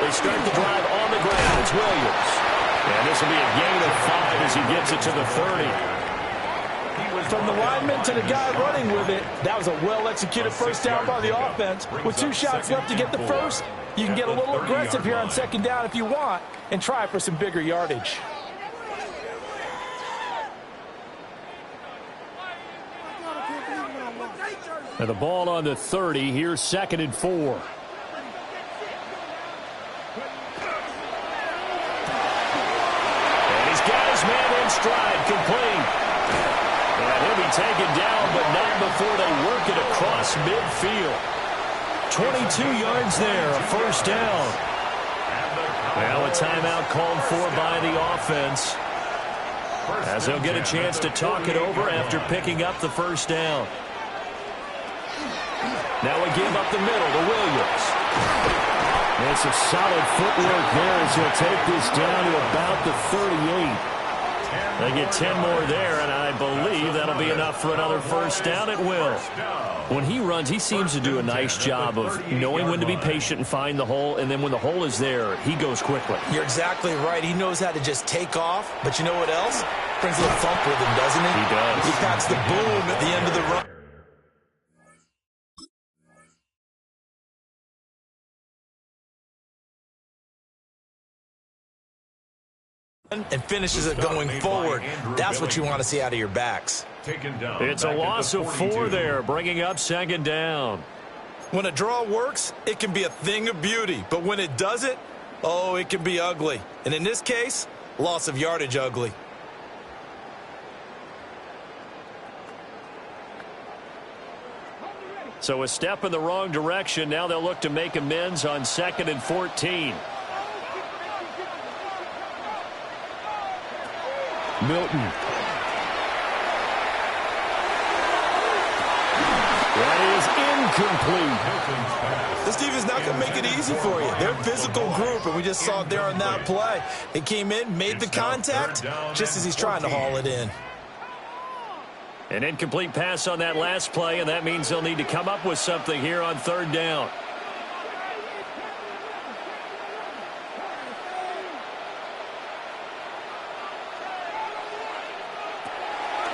They start the drive on the ground. It's Williams. And this will be a gain of 5 as he gets it to the 30. From the lineman to the guy running with it, that was a well-executed first down by the offense. With 2 shots left to get the first, you can get a little aggressive here on second down if you want and try for some bigger yardage. And the ball on the 30. Here's 2nd and 4. And he's got his man in stride, complete. And he'll be taken down, but not before they work it across midfield. 22 yards there, a first down. Well, a timeout called for by the offense, as they'll get a chance to talk it over after picking up the first down. Now we give up the middle to Williams. It's a solid footwork there as he'll take this down to about the 38. They get 10 more there, and I believe that'll be enough for another first down. It will. When he runs, he seems to do a nice job of knowing when to be patient and find the hole, and then when the hole is there, he goes quickly. You're exactly right. He knows how to just take off, but you know what else? Brings a little thump with him, doesn't he? He does. He packs the boom at the end of the run. and finishes it going forward. That's what you want to see out of your backs. It's a loss of 4 there, bringing up 2nd down. When a draw works, it can be a thing of beauty. But when it doesn't, oh, it can be ugly. And in this case, loss of yardage ugly. So a step in the wrong direction. Now they'll look to make amends on 2nd and 14. Milton. That is incomplete. This defense not going to make it easy for you. They're a physical group, and we just saw it there on that play. They came in, made the contact, just as he's trying to haul it in. An incomplete pass on that last play, and that means they'll need to come up with something here on 3rd down.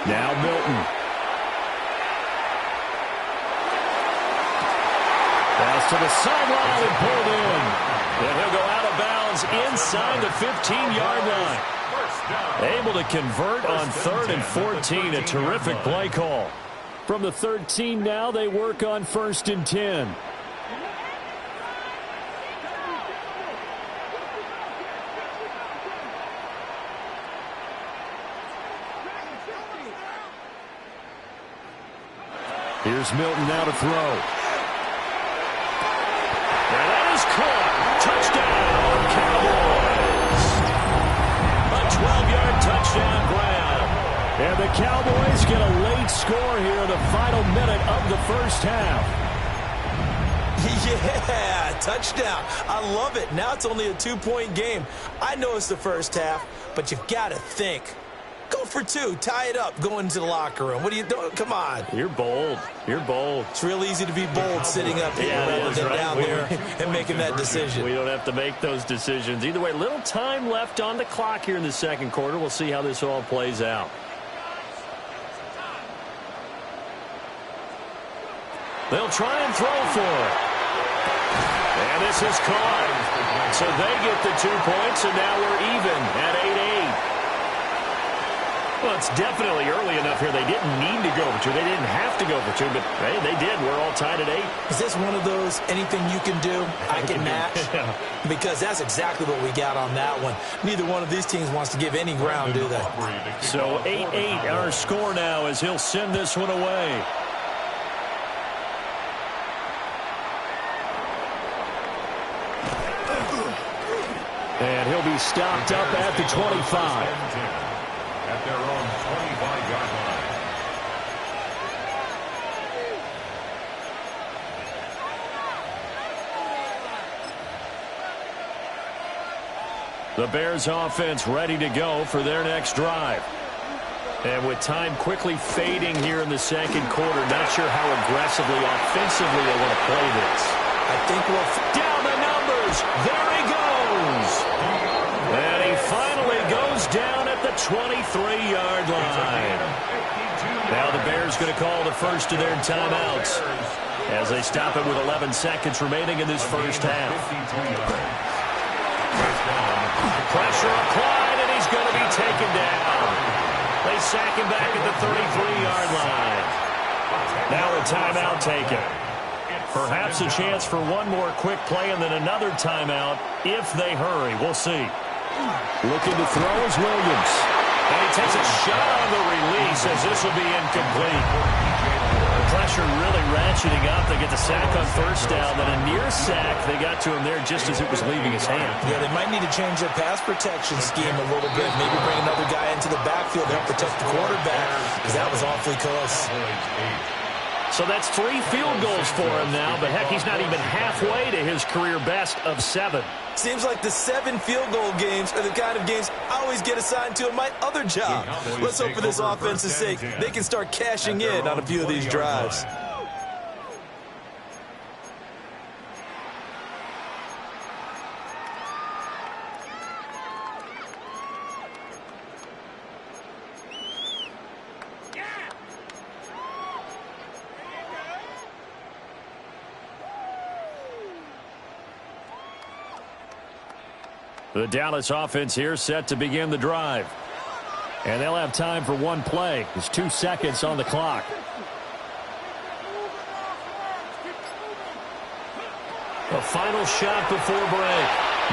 Now Milton. Pass to the sideline and pulled in. And he'll go out of bounds inside the 15-yard line. Able to convert on 3rd and 14. A terrific play call. From the 13 now, they work on 1st and 10. Here's Milton now to throw. And that is caught. Touchdown, Cowboys. A 12-yard touchdown grab. And the Cowboys get a late score here in the final minute of the first half. Yeah, touchdown. I love it. Now it's only a 2-point game. I know it's the first half, but you've got to think. Go for 2. Tie it up. Go into the locker room. What are you doing? Come on. You're bold. You're bold. It's real easy to be bold sitting up here rather than down there and making that decision. We don't have to make those decisions. Either way, little time left on the clock here in the second quarter. We'll see how this all plays out. They'll try and throw for it. And this is caught. So they get the 2 points, and now we're even at 8-8. Well, it's definitely early enough here. They didn't need to go for 2. They didn't have to go for 2, but, hey, they did. We're all tied at 8. Is this one of those anything you can do, I can match? Because that's exactly what we got on that one. Neither one of these teams wants to give any ground, do they? So 8-8 our score now as he'll send this one away. And he'll be stopped up at the 25. At their own 25-yard line. The Bears offense ready to go for their next drive. And with time quickly fading here in the second quarter, not sure how aggressively, offensively they want to play this. I think we'll... Down the numbers. There he goes. And he finally goes down at the 23-yard line. Now the Bears going to call the first of their timeouts as they stop it with 11 seconds remaining in this first half. Pressure applied, and he's going to be taken down. They sack him back at the 33-yard line. Now a timeout taken. Perhaps a chance for one more quick play and then another timeout if they hurry. We'll see. Looking to throw is Williams. And he takes a shot on the release as this will be incomplete. Pressure really ratcheting up. They get the sack on first down. Then a near sack. They got to him there just as it was leaving his hand. Yeah, they might need to change their pass protection scheme a little bit. Maybe bring another guy into the backfield to help protect the quarterback because that was awfully close. So that's 3 field goals for him now, but heck, he's not even halfway to his career best of 7. Seems like the 7 field goal games are the kind of games I always get assigned to in my other job. Let's hope for this offense's sake they can start cashing in on a few of these drives. The Dallas offense here set to begin the drive. And they'll have time for one play. There's 2 seconds on the clock. A final shot before break.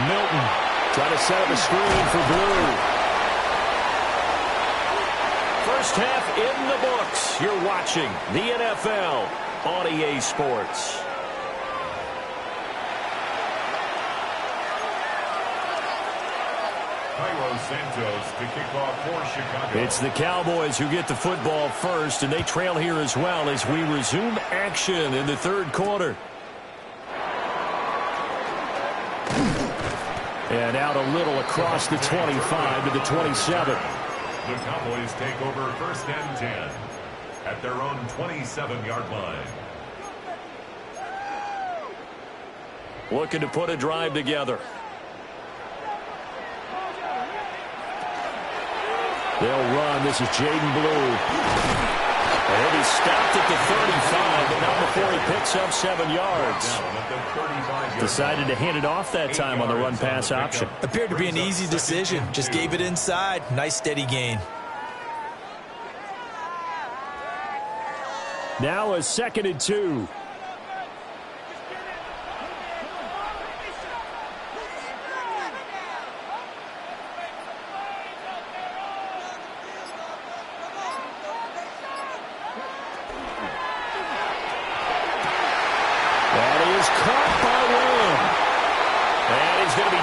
Milton trying to set up a screen for Blue. First half in the books. You're watching the NFL on EA Sports. Cairo Santos to kick off for Chicago. It's the Cowboys who get the football first, and they trail here as well as we resume action in the third quarter. And out a little across the 25 to the 27. The Cowboys take over 1st and 10 at their own 27-yard line. Looking to put a drive together. They'll run. This is Jaden Blue. And he'll be stopped at the 35, but not before he picks up 7 yards. Decided to hand it off that time on the run-pass option. Appeared to be an easy decision. Just gave it inside. Nice steady gain. Now a 2nd and 2.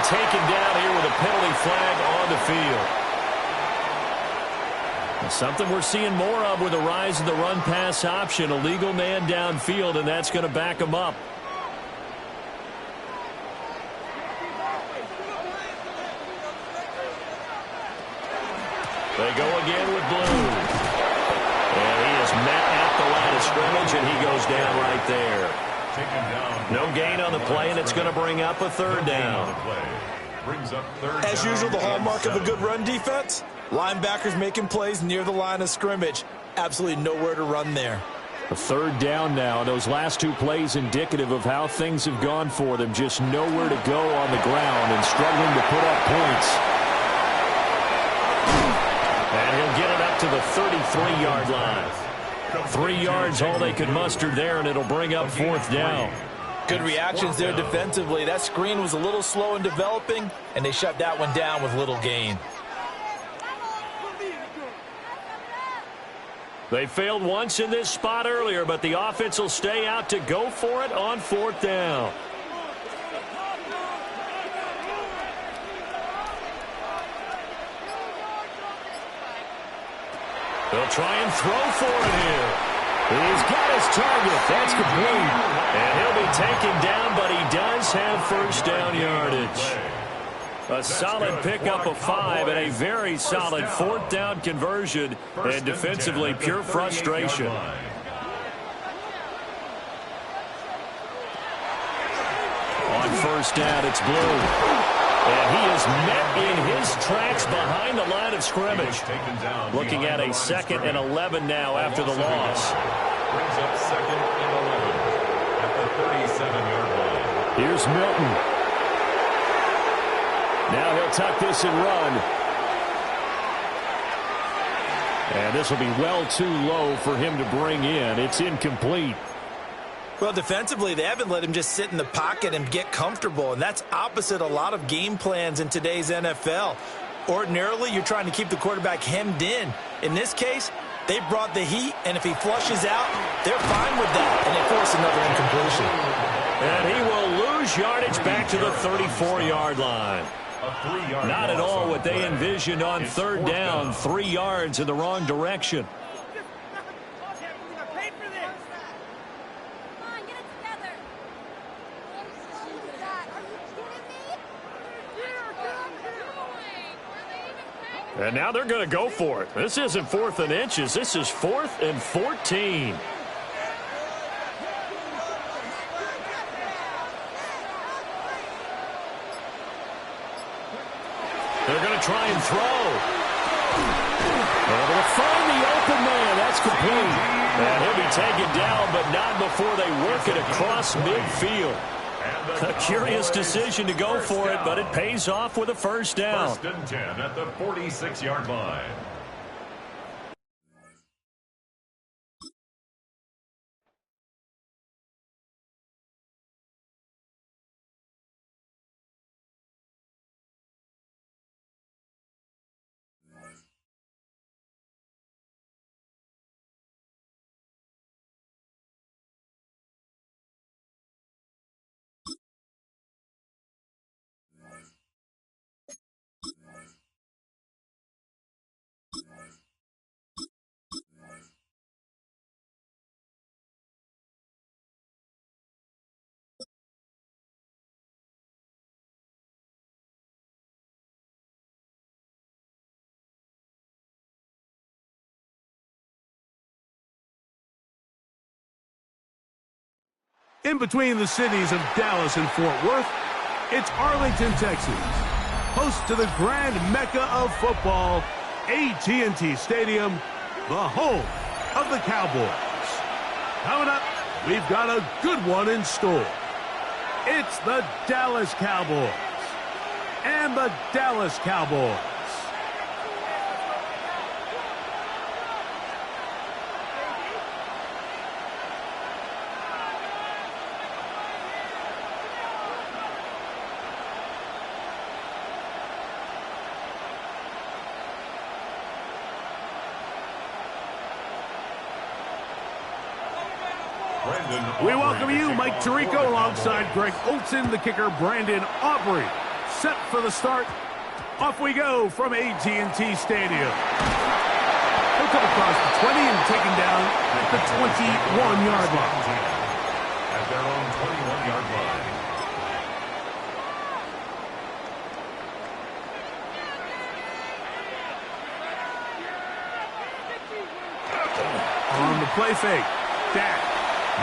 Taken down here with a penalty flag on the field. Something we're seeing more of with the rise of the run-pass option. A legal man downfield, and that's going to back him up. They go again with Blue. And he is met at the line of scrimmage, and he goes down right there. No gain on the play, and it's going to bring up a 3rd down. As usual, the hallmark of a good run defense, linebackers making plays near the line of scrimmage. Absolutely nowhere to run there. A 3rd down now. Those last 2 plays indicative of how things have gone for them. Just nowhere to go on the ground and struggling to put up points. And he'll get it up to the 33-yard line. 3 yards all they could muster there, and it'll bring up 4th down. Good reactions there defensively. That screen was a little slow in developing, and they shut that one down with little gain. They failed once in this spot earlier, but the offense will stay out to go for it on 4th down. They'll try and throw for it here. He's got his target. That's complete. And he'll be taken down, but he does have 1st down yardage. A solid pickup of 5 and a very solid 4th down conversion. And defensively, pure frustration. On 1st down, it's Blue. And he is met in his tracks behind the line of scrimmage. Looking at a 2nd and 11 now after the loss. Brings up 2nd and 11 at the 37-yard line. Here's Milton. Now he'll tuck this and run. And this will be well too low for him to bring in. It's incomplete. Well, defensively, they haven't let him just sit in the pocket and get comfortable, and that's opposite a lot of game plans in today's NFL. Ordinarily, you're trying to keep the quarterback hemmed in. In this case, they brought the heat, and if he flushes out, they're fine with that, and they force another incompletion. And he will lose yardage back to the 34-yard line. Not at all what they envisioned on 3rd down. 3 yards in the wrong direction. And now they're going to go for it. This isn't 4th and inches. This is 4th and 14. They're going to try and throw. Able to find the open man. That's complete. And he'll be taken down, but not before they work it across midfield. A curious decision to go for it, but it pays off with a first down. First and 10 at the 46-yard line. In between the cities of Dallas and Fort Worth, it's Arlington, Texas, host to the grand mecca of football, AT&T Stadium, the home of the Cowboys. Coming up, we've got a good one in store. It's the Dallas Cowboys and the Dallas Cowboys. We welcome you, Mike Tirico, alongside Greg Olsen, the kicker, Brandon Aubrey. Set for the start. Off we go from AT&T Stadium. He'll come across the 20 and taken down at the 21-yard line. At their own 21-yard line. On the play fake, Dak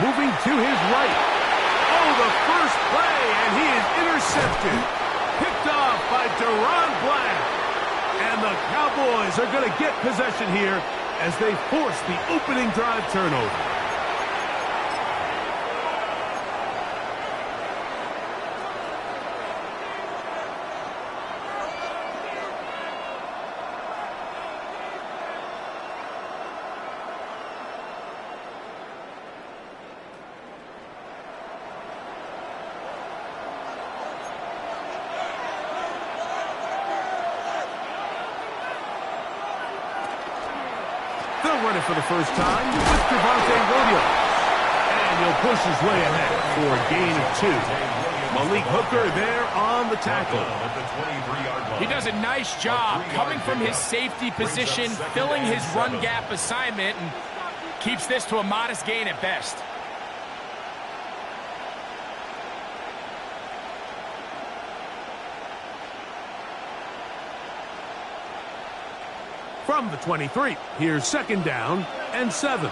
moving to his right. Oh, the first play, and he is intercepted. Picked off by Deron Black. And the Cowboys are going to get possession here as they force the opening drive turnover. They'll run it for the first time with Javonte Williams. And he'll push his way ahead for a gain of 2. Malik Hooker there on the tackle. He does a nice job coming from his safety position, filling his run gap assignment, and keeps this to a modest gain at best. From the 23, here's second down and 7. A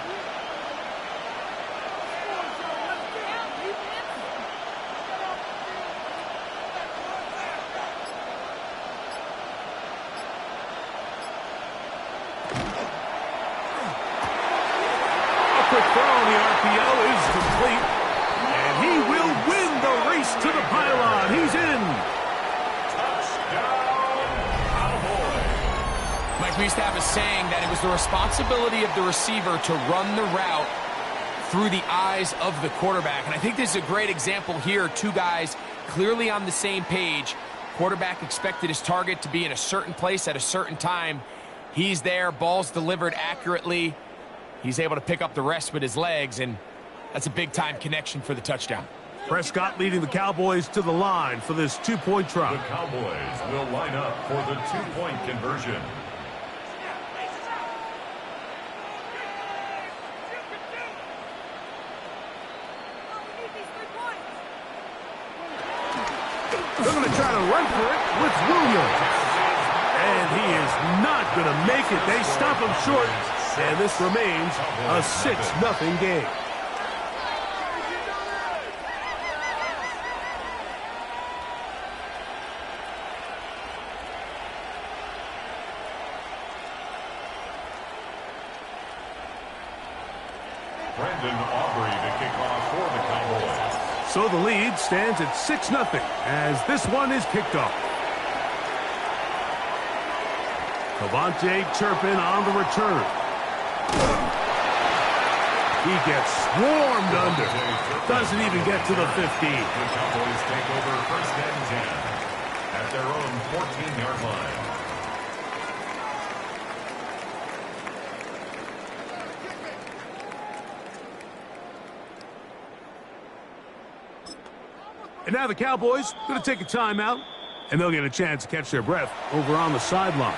quick throw on the RPO is complete, and he will win the race to the pylon. He's in. We used to have a saying that it was the responsibility of the receiver to run the route through the eyes of the quarterback. And I think this is a great example here. Two guys clearly on the same page. Quarterback expected his target to be in a certain place at a certain time. He's there, ball's delivered accurately. He's able to pick up the rest with his legs, and that's a big-time connection for the touchdown. Prescott leading the Cowboys to the line for this two-point try. The Cowboys will line up for the two-point conversion. They're going to try to run for it with Williams. And he is not going to make it. They stop him short. And this remains a 6-0 game. Brandon Aubrey to kick off for the Cowboys. So the lead stands at 6-0 as this one is kicked off. KaVontae Turpin on the return. He gets swarmed under. Doesn't even get to the 15. The Cowboys take over 1st and 10 at their own 14-yard line. And now the Cowboys going to take a timeout, and they'll get a chance to catch their breath over on the sideline.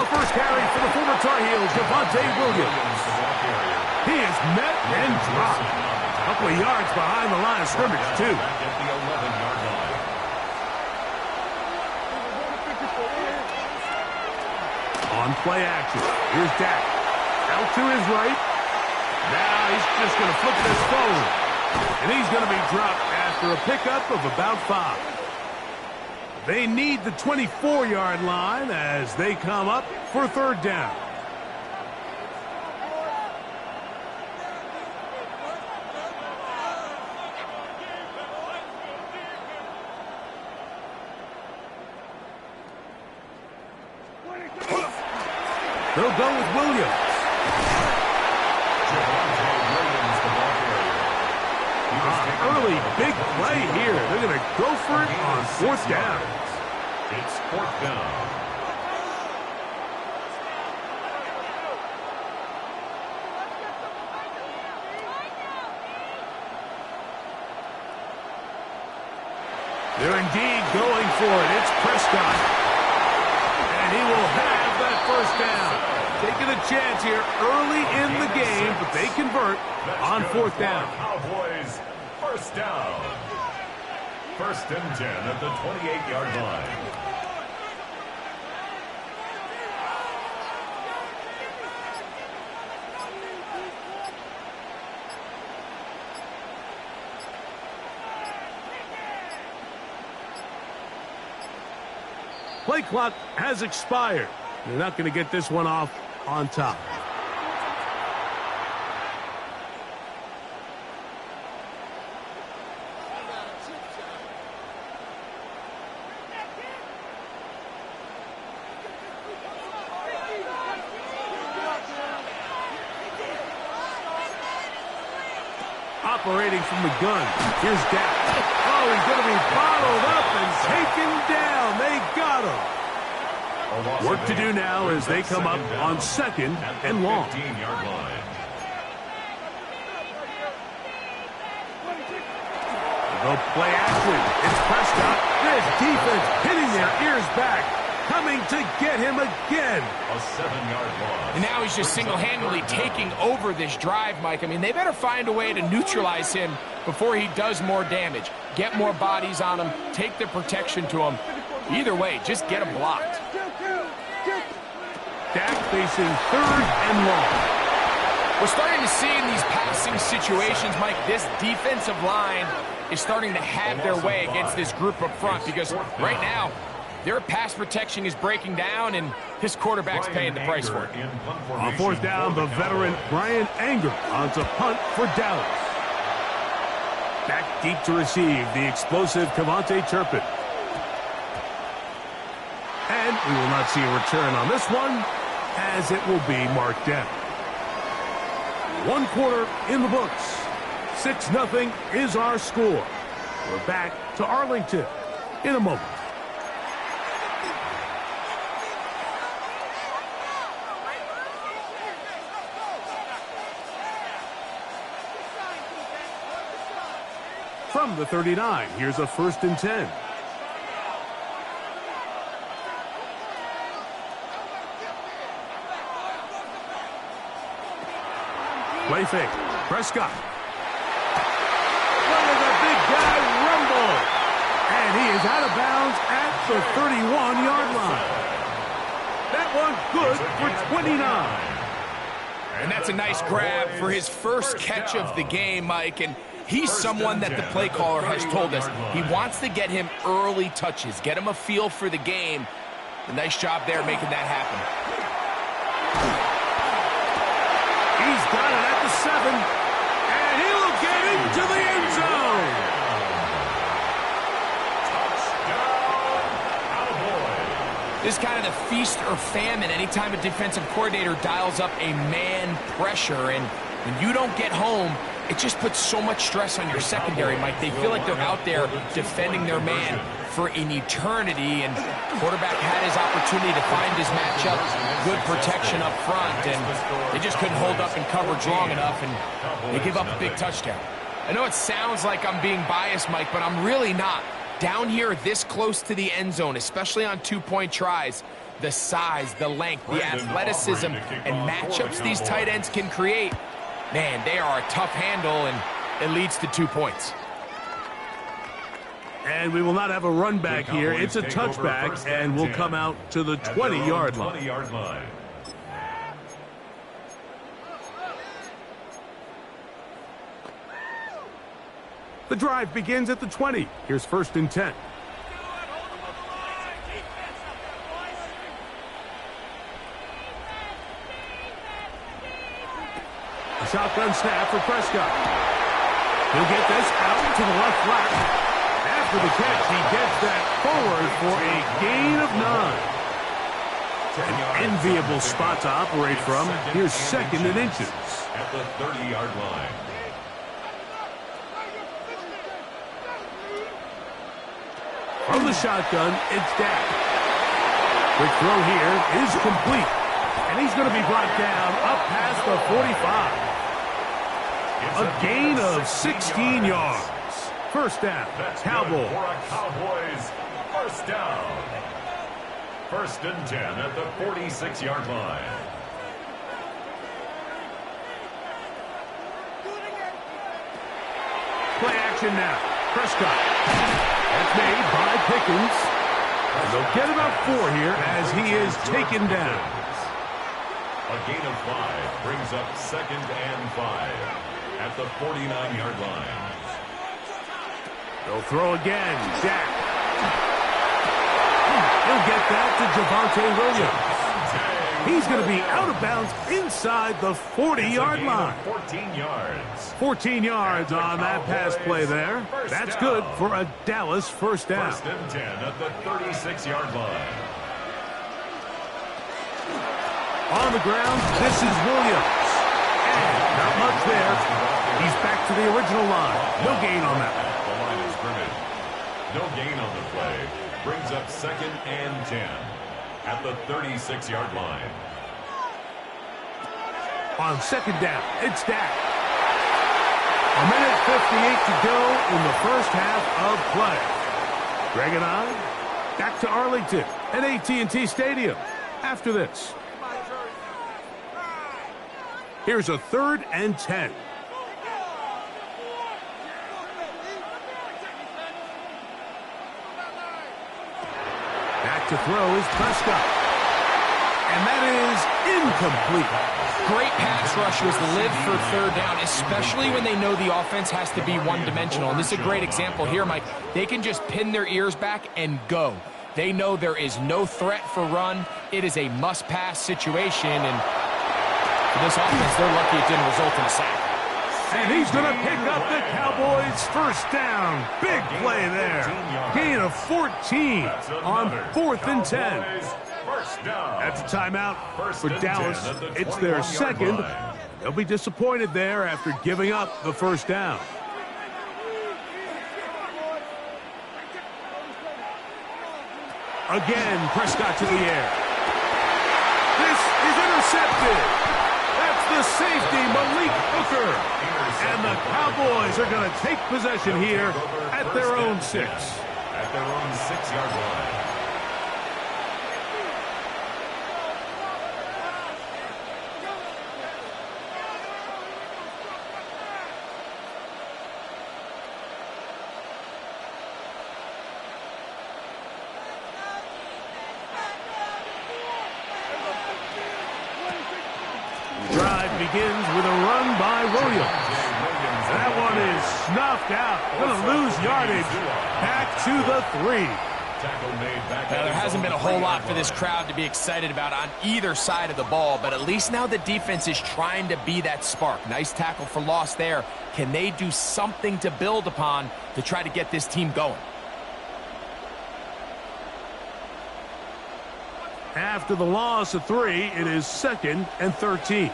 First carry for the former Tar Heels, Javonte Williams. He is met and dropped. A couple of yards behind the line of scrimmage, too. At the 11-yard line. On play action, here's Dak. Out to his right. Now he's just going to flip this forward. And he's going to be dropped after a pickup of about 5. They need the 24-yard line as they come up for 3rd down. They'll go with Williams. Early big play here. They're going to go for it on 4th down. It's 4th down. They're indeed going for it. It's Prescott. And he will have that 1st down. Taking a chance here early in the game, but they convert on 4th down. Cowboys, 1st down. 1st and 10 at the 28-yard line. Play clock has expired. They're not going to get this one off on top. Operating from the gun. Here's Dak. Oh, he's going to be bottled up and taken down. They got him. Work to do now as they come up on 2nd and long. 15-yard line. They'll play action. It's Prescott. This defense hitting their ears back. Coming to get him again. A 7-yard loss. And now he's just single-handedly taking over this drive, Mike. I mean, they better find a way to neutralize him before he does more damage. Get more bodies on him. Take the protection to him. Either way, just get him blocked. Dak facing 3rd and long. We're starting to see in these passing situations, Mike, this defensive line is starting to have their way against this group up front because right now, their pass protection is breaking down, and his quarterback's paying the price for it. On 4th down, the veteran Brian Anger on to punt for Dallas. Back deep to receive the explosive KaVontae Turpin. And we will not see a return on this one, as it will be marked down. 1 quarter in the books. 6-0 is our score. We're back to Arlington in a moment. From the 39, here's a 1st and 10. Play fake. Prescott. Look at the big guy rumble. And he is out of bounds at the 31-yard line. That one good for 29. And that's a nice grab for his first catch of the game, Mike. And he's someone that the play caller has told us he wants to get him early touches, get him a feel for the game. A nice job there making that happen. He's got it at the 7, and he'll get into the end zone. This is kind of the feast or famine anytime a defensive coordinator dials up a man pressure. And when you don't get home, it just puts so much stress on your secondary, Mike. They feel like they're out there defending their man for an eternity, and quarterback had his opportunity to find his matchup, good protection up front, and they just couldn't hold up in coverage long enough, and they give up a big touchdown. I know it sounds like I'm being biased, Mike, but I'm really not. Down here this close to the end zone, especially on two-point tries, the size, the length, the athleticism, and matchups these tight ends can create, man, they are a tough handle, and it leads to 2 points. And we will not have a run back here. It's a touchback, and we'll come out to the 20-yard line. The drive begins at the 20. Here's 1st and 10. A shotgun snap for Prescott. He'll get this out to the left flat. After the catch, he gets that forward for a gain of 9. An enviable spot to operate from. Here's 2nd and inches. At the 30-yard line. From the shotgun, it's Dak. Quick throw here is complete. And he's going to be brought down up past the 45. A gain of 16 yards. First down, Cowboys. For a Cowboys first down. 1st and 10 at the 46-yard line. Play action now. Prescott. That's made by Pickens. And they'll get about 4 here as he is taken down. A gain of 5 brings up 2nd and 5 at the 49-yard line. They'll throw again. Dak. He'll get that to Javonte Williams. He's going to be out of bounds inside the 40-yard line. 14 yards. 14 yards on that pass play there. That's good for a Dallas first down. 1st and 10 at the 36-yard line. On the ground, this is Williams. And not much there. He's back to the original line. No gain on that. The line is scrimmage. No gain on the play. Brings up 2nd and 10 at the 36-yard line. On 2nd down, it's Dak. 1:58 to go in the first half of play. Greg and I, back to Arlington at AT&T Stadium after this. Here's a 3rd and 10. Back to throw is Prescott. And that is incomplete. Great pass rushers live for 3rd down, especially when they know the offense has to be one-dimensional. And this is a great example here, Mike. They can just pin their ears back and go. They know there is no threat for run. It is a must-pass situation, and for this offense, they're lucky it didn't result in a sack. And he's going to pick up the Cowboys' first down. Big play there. Gain of 14 on 4th and 10. That's a timeout for Dallas. It's their 2nd. They'll be disappointed there after giving up the first down. Again, Prescott to the air. This is intercepted. That's the safety, Malik Hooker. And the Cowboys are going to take possession here at their own 6. At their own 6-yard line. Drive begins with a run by Williams. That one is snuffed out. Going to lose yardage. Back to the 3. Now, there hasn't been a whole lot for this crowd to be excited about on either side of the ball, but at least now the defense is trying to be that spark. Nice tackle for loss there. Can they do something to build upon to try to get this team going? After the loss of 3, it is 2nd and 13.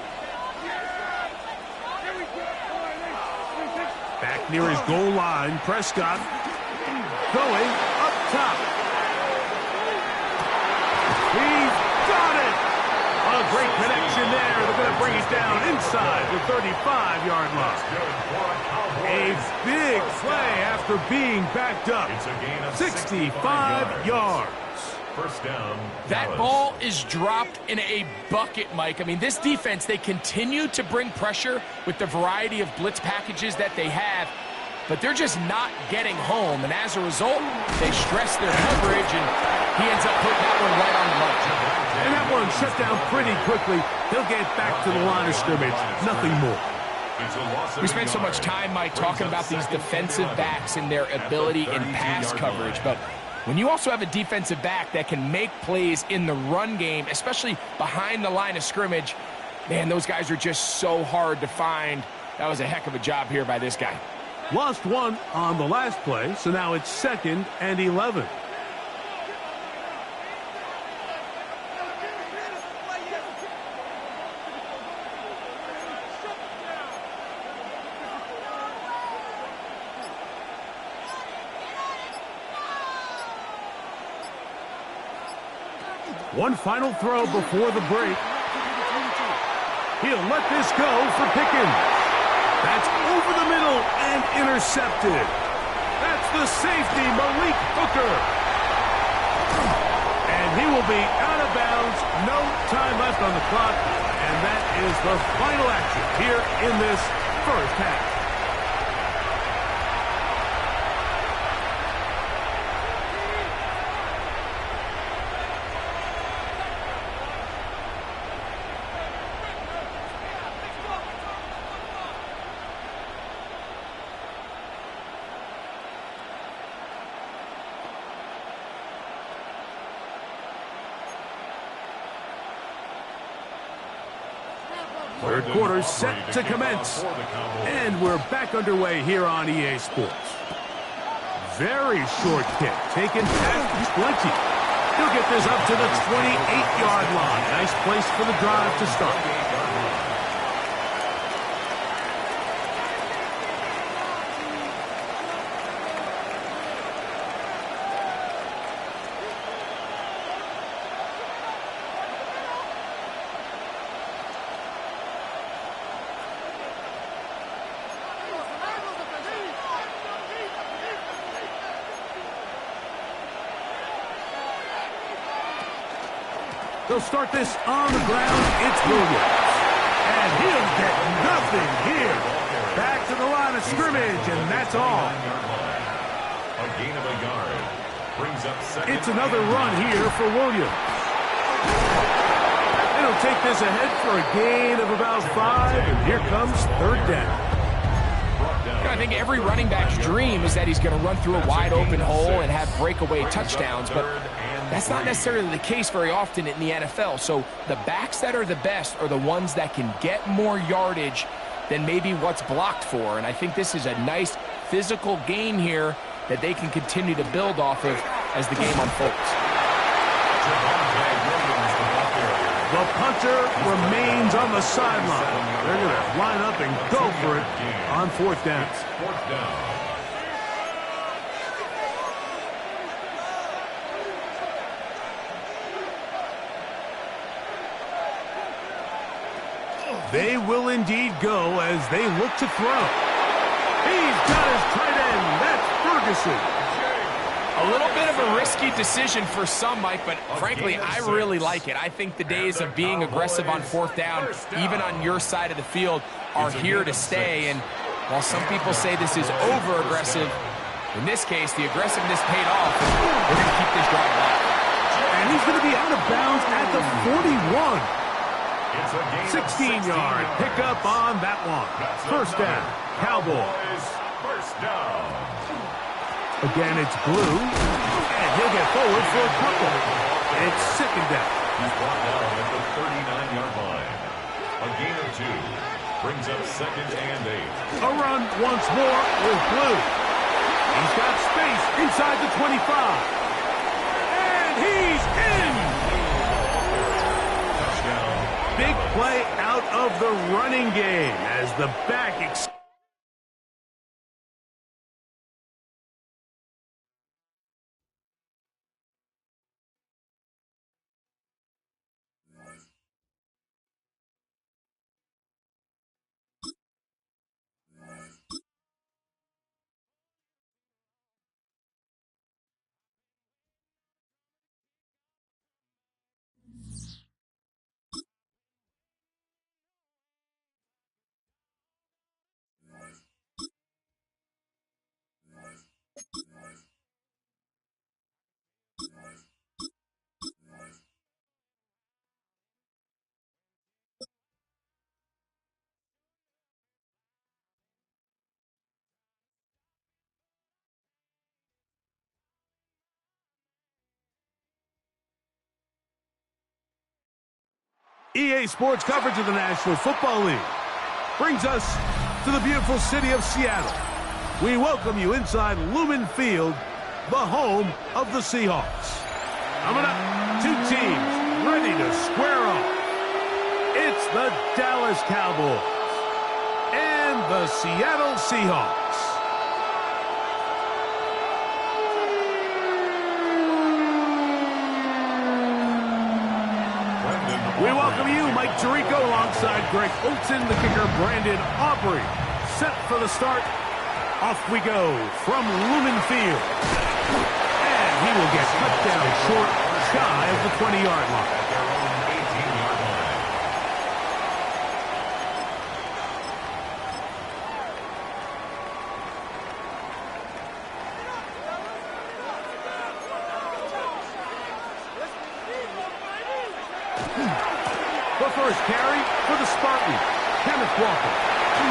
Back near his goal line, Prescott going up top. He's got it! A great connection there. They're going to bring it down inside the 35-yard line. A big play after being backed up. 65 yards. First down. That ball is dropped in a bucket, Mike. I mean, this defense, they continue to bring pressure with the variety of blitz packages that they have, but they're just not getting home. And as a result, they stress their coverage, and he ends up putting that one right on the money. And that one shut down pretty quickly. He'll get back to the line of scrimmage. Nothing more. We spent so much time, Mike, talking about these defensive backs and their ability in pass coverage, but when you also have a defensive back that can make plays in the run game, especially behind the line of scrimmage, man, those guys are just so hard to find. That was a heck of a job here by this guy. Lost 1 on the last play, so now it's 2nd and 11. One final throw before the break. He'll let this go for Pickens. That's over the middle and intercepted. That's the safety, Malik Hooker. And he will be out of bounds. No time left on the clock. And that is the final action here in this first half. Third quarter set to commence. And we're back underway here on EA Sports. Very short kick, taken past 20. He'll get this up to the 28-yard line. Nice place for the drive to start. They'll start this on the ground. It's Williams. And he'll get nothing here. Back to the line of scrimmage, and that's all. A gain of a yard. Brings up second. It's another run here for Williams. And he'll take this ahead for a gain of about 5, and here comes third down. I think every running back's dream is that he's going to run through a wide open hole and have breakaway touchdowns, but that's not necessarily the case very often in the NFL. So the backs that are the best are the ones that can get more yardage than maybe what's blocked for. And I think this is a nice physical gain here that they can continue to build off of as the game unfolds. The punter remains on the sideline. They're going to line up and go for it on fourth down. They will indeed go as they look to throw. He's got his tight end. That's Ferguson. A little bit of a risky decision for some, Mike, but frankly, I really like it. I think the days of being aggressive on fourth down, even on your side of the field, are here to stay. And while some people say this is over-aggressive, in this case, the aggressiveness paid off. We're going to keep this drive alive. And he's going to be out of bounds at the 41. 16-yard pickup on that one. First down, Cowboys. First down. Again, it's Blue, and he'll get forward for a couple. It's second down. He's brought down at the 39-yard line. A gain of 2 brings up second and 8. A run once more with Blue. He's got space inside the 25. And he's in! Touchdown. Big play out of the running game as the back EA Sports coverage of the National Football League brings us to the beautiful city of Seattle. We welcome you inside Lumen Field, the home of the Seahawks. Coming up, two teams ready to square off. It's the Dallas Cowboys and the Seattle Seahawks. We welcome you, Mike Tirico, alongside Greg Olsen, the kicker, Brandon Aubrey. Set for the start. Off we go from Lumen Field. And he will get cut down short, shy of the 20-yard line. The first carry for the Spartans, Kenneth Walker.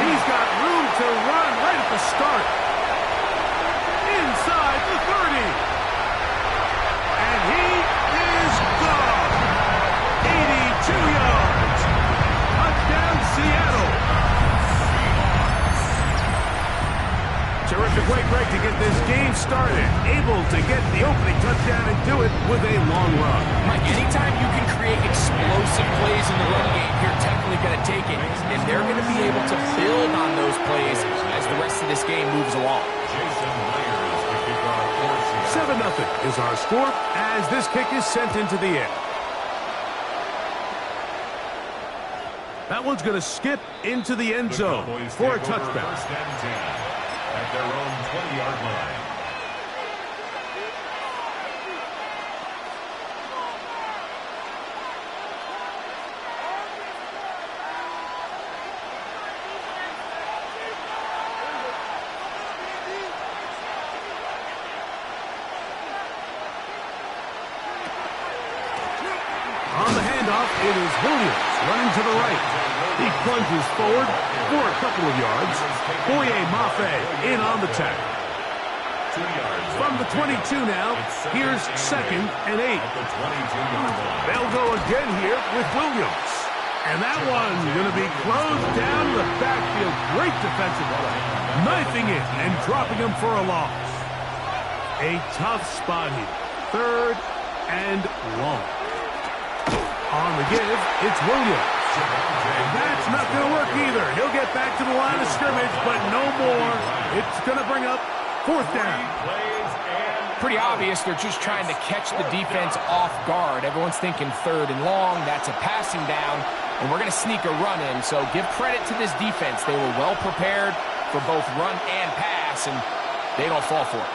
He's got room to run right at the start. Inside the 30. And he is gone. 82 yards. Touchdown, Seattle. Terrific way, Greg, to get this game started. Able to get the opening touchdown and do it with a long run. Mike, anytime you can create explosive plays in the run game, you're definitely going to take it. And they're going to be able to build on those plays as the rest of this game moves along. 7-0 is our score as this kick is sent into the air. That one's going to skip into the end zone for a touchback. First and 10 at their own 20-yard line. On the handoff, it is Williams running to the right. He plunges forward for a couple of yards. Boye Mafe in on the tackle. 2 yards. From the 22 now, here's second and 8. At the 22-yard line. They'll go again here with Williams. And that one's going to be closed down to the backfield. Great defensive play. Knifing it and dropping him for a loss. A tough spot here. Third and long. On the give, it's Williams. That's not going to work either. He'll get back to the line of scrimmage, but no more. It's going to bring up fourth down. Pretty obvious they're just trying to catch the defense off guard. Everyone's thinking third and long. That's a passing down, and we're going to sneak a run in. So give credit to this defense. They were well prepared for both run and pass, and they don't fall for it.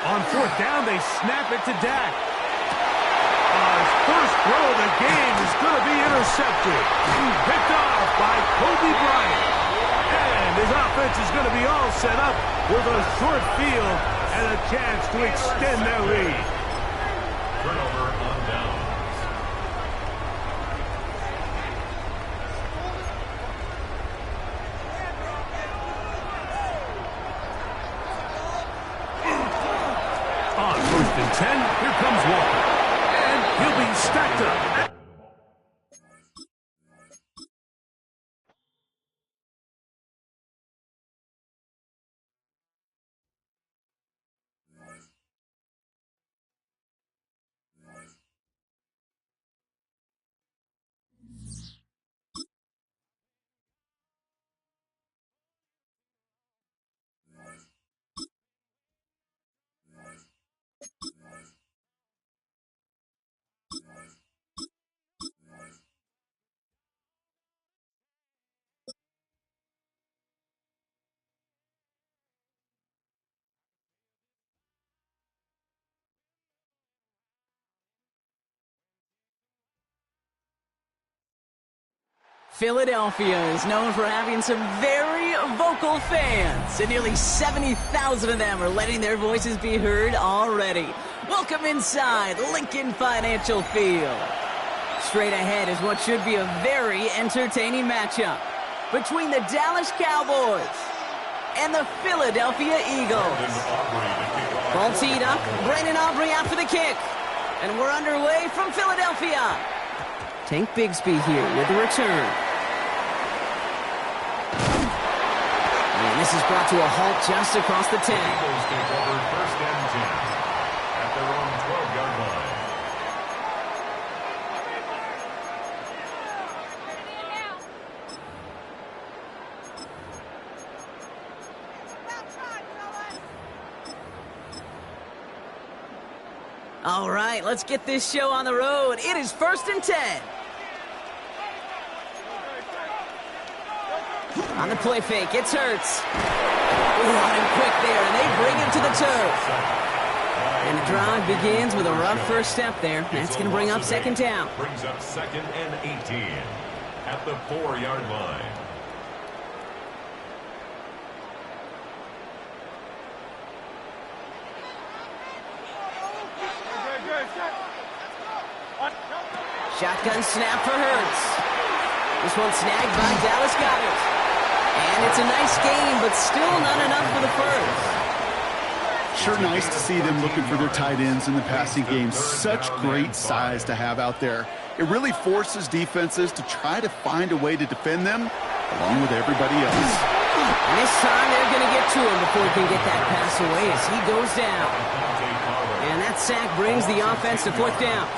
On fourth down, they snap it to Dak. His first throw of the game is going to be intercepted. Picked off by Kobe Bryant. And his offense is going to be all set up with a short field and a chance to extend their lead. Turnover on downs. stacked up. Philadelphia is known for having some very vocal fans, and nearly 70,000 of them are letting their voices be heard already. Welcome inside Lincoln Financial Field. Straight ahead is what should be a very entertaining matchup between the Dallas Cowboys and the Philadelphia Eagles. Ball teed up, Brandon Aubrey after the kick, and we're underway from Philadelphia. Tank Bigsby here with the return. And this is brought to a halt just across the 10. Eagles take over first and 10 at their own 12-yard line. All right, let's get this show on the road. It is first and 10. On the play fake, it's Hurts. On him quick there, and they bring him to the turf. And the drive begins with a rough first step there. That's going to bring up second down. Brings up second and 18 at the 4-yard line. Shotgun snap for Hurts. This one snagged by Dallas Goedert. And it's a nice game, but still not enough for the first. Sure nice to see them looking for their tight ends in the passing game. Such great size to have out there. It really forces defenses to try to find a way to defend them along with everybody else. And this time they're going to get to him before he can get that pass away as he goes down. And that sack brings the offense to fourth down.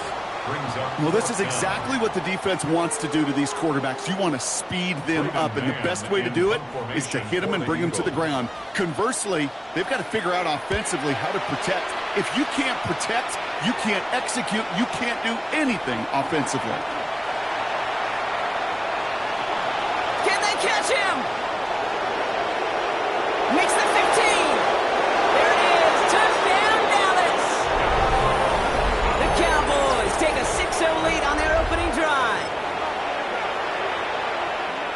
Well, this is exactly what the defense wants to do to these quarterbacks. You want to speed them up, and the best way to do it is to hit them and bring them to the ground. Conversely, they've got to figure out offensively how to protect. If you can't protect, you can't execute, you can't do anything offensively. Can they catch him? Makes the 15. There it is. Touchdown, Dallas. The Cowboys take a 6-0 lead on their opening drive.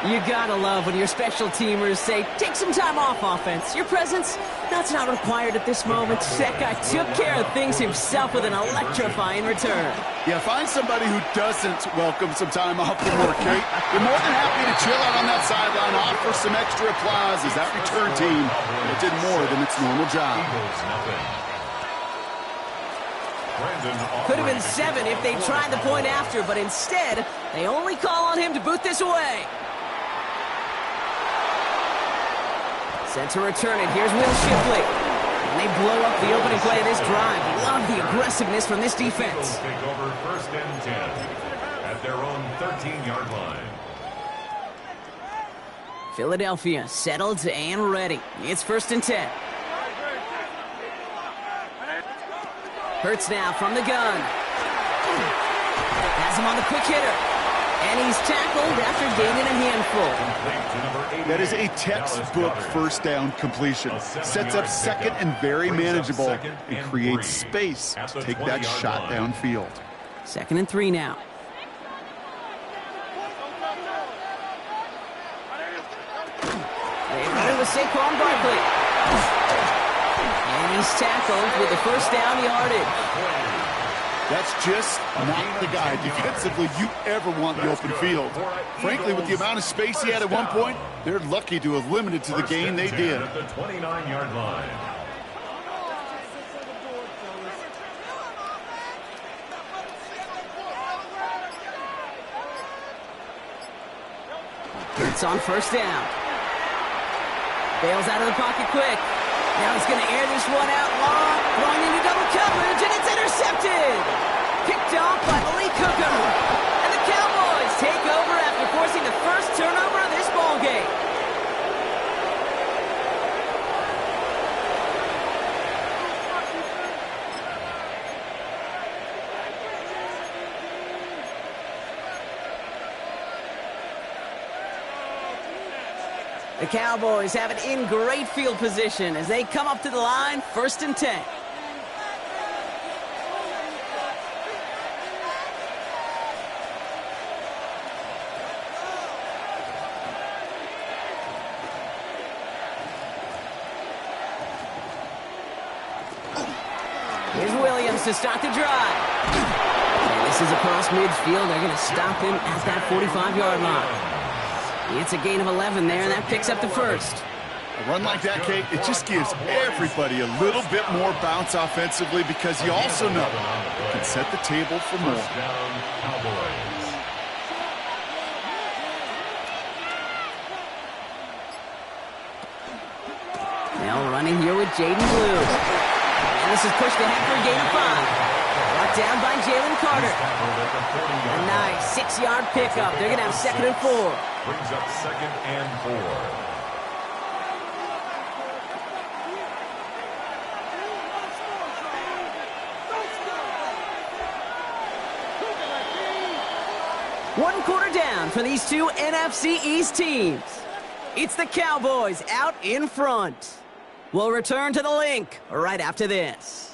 You gotta love when your special teamers say, take some time off offense. Your presence, that's not required at this moment. That guy took care of things himself with an electrifying return. Yeah, find somebody who doesn't welcome some time off from work, Kate. You're more than happy to chill out on that sideline, offer some extra applause as that return team did more than its normal job. Could have been 7 if they tried the point after, but instead, they only call on him to boot this away. Set to return it. Here's Will Shipley. And they blow up the opening play of this drive. Love the aggressiveness from this defense. Take over first and 10 at their own 13-yard line. Philadelphia settled and ready. It's first and 10. Hurts now from the gun. Has him on the quick hitter. And he's tackled after gaining a handful. That is a textbook first down completion. Sets up second and very manageable and creates space to take that shot downfield. 2nd and 3 now. They run it with Saquon Barkley. And he's tackled with the first down yardage. That's just not the guy defensively you ever want in the open field. Frankly, with the amount of space he had at one point, they're lucky to have limited to the gain they did. At the 29-yard line. It's on first down. Bails out of the pocket quick. Now he's going to air this one out long, going into double coverage, and it's intercepted. Picked off by Malik Hooker. And the Cowboys take over after forcing the first turnover of this ballgame. The Cowboys have it in great field position as they come up to the line, 1st and 10. Here's Williams to start the drive. And this is across midfield. They're going to stop him at that 45-yard line. It's a gain of 11 there, and that picks up the first. A run like that, Kate, it just gives everybody a little bit more bounce offensively because you also know you can set the table for more. Now running here with Jaden Blue. And this is pushed ahead for a gain of 5. Brought down by Jalen Carter. A nice 6-yard pickup. They're going to have 2nd and 4. Brings up 2nd and 4. One quarter down for these two NFC East teams. It's the Cowboys out in front. We'll return to the link right after this.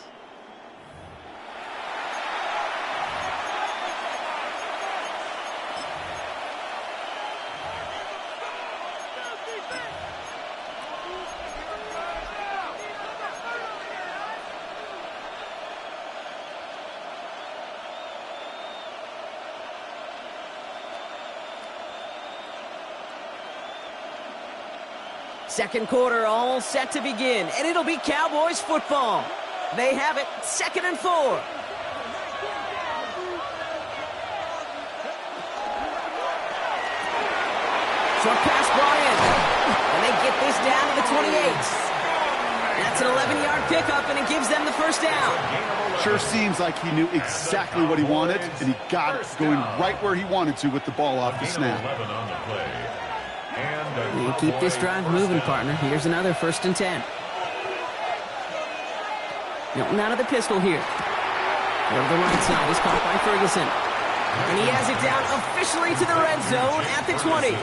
Second quarter all set to begin, and it'll be Cowboys football. They have it, 2nd and 4. Short pass brought in, and they get this down to the 28. That's an 11-yard pickup, and it gives them the first down. Sure seems like he knew exactly what he wanted, and he got it going right where he wanted to with the ball off the snap. You keep this drive moving, partner. Here's another 1st and 10. Milton out of the pistol here. Over the right side is caught by Ferguson. And he has it down officially to the red zone at the 20.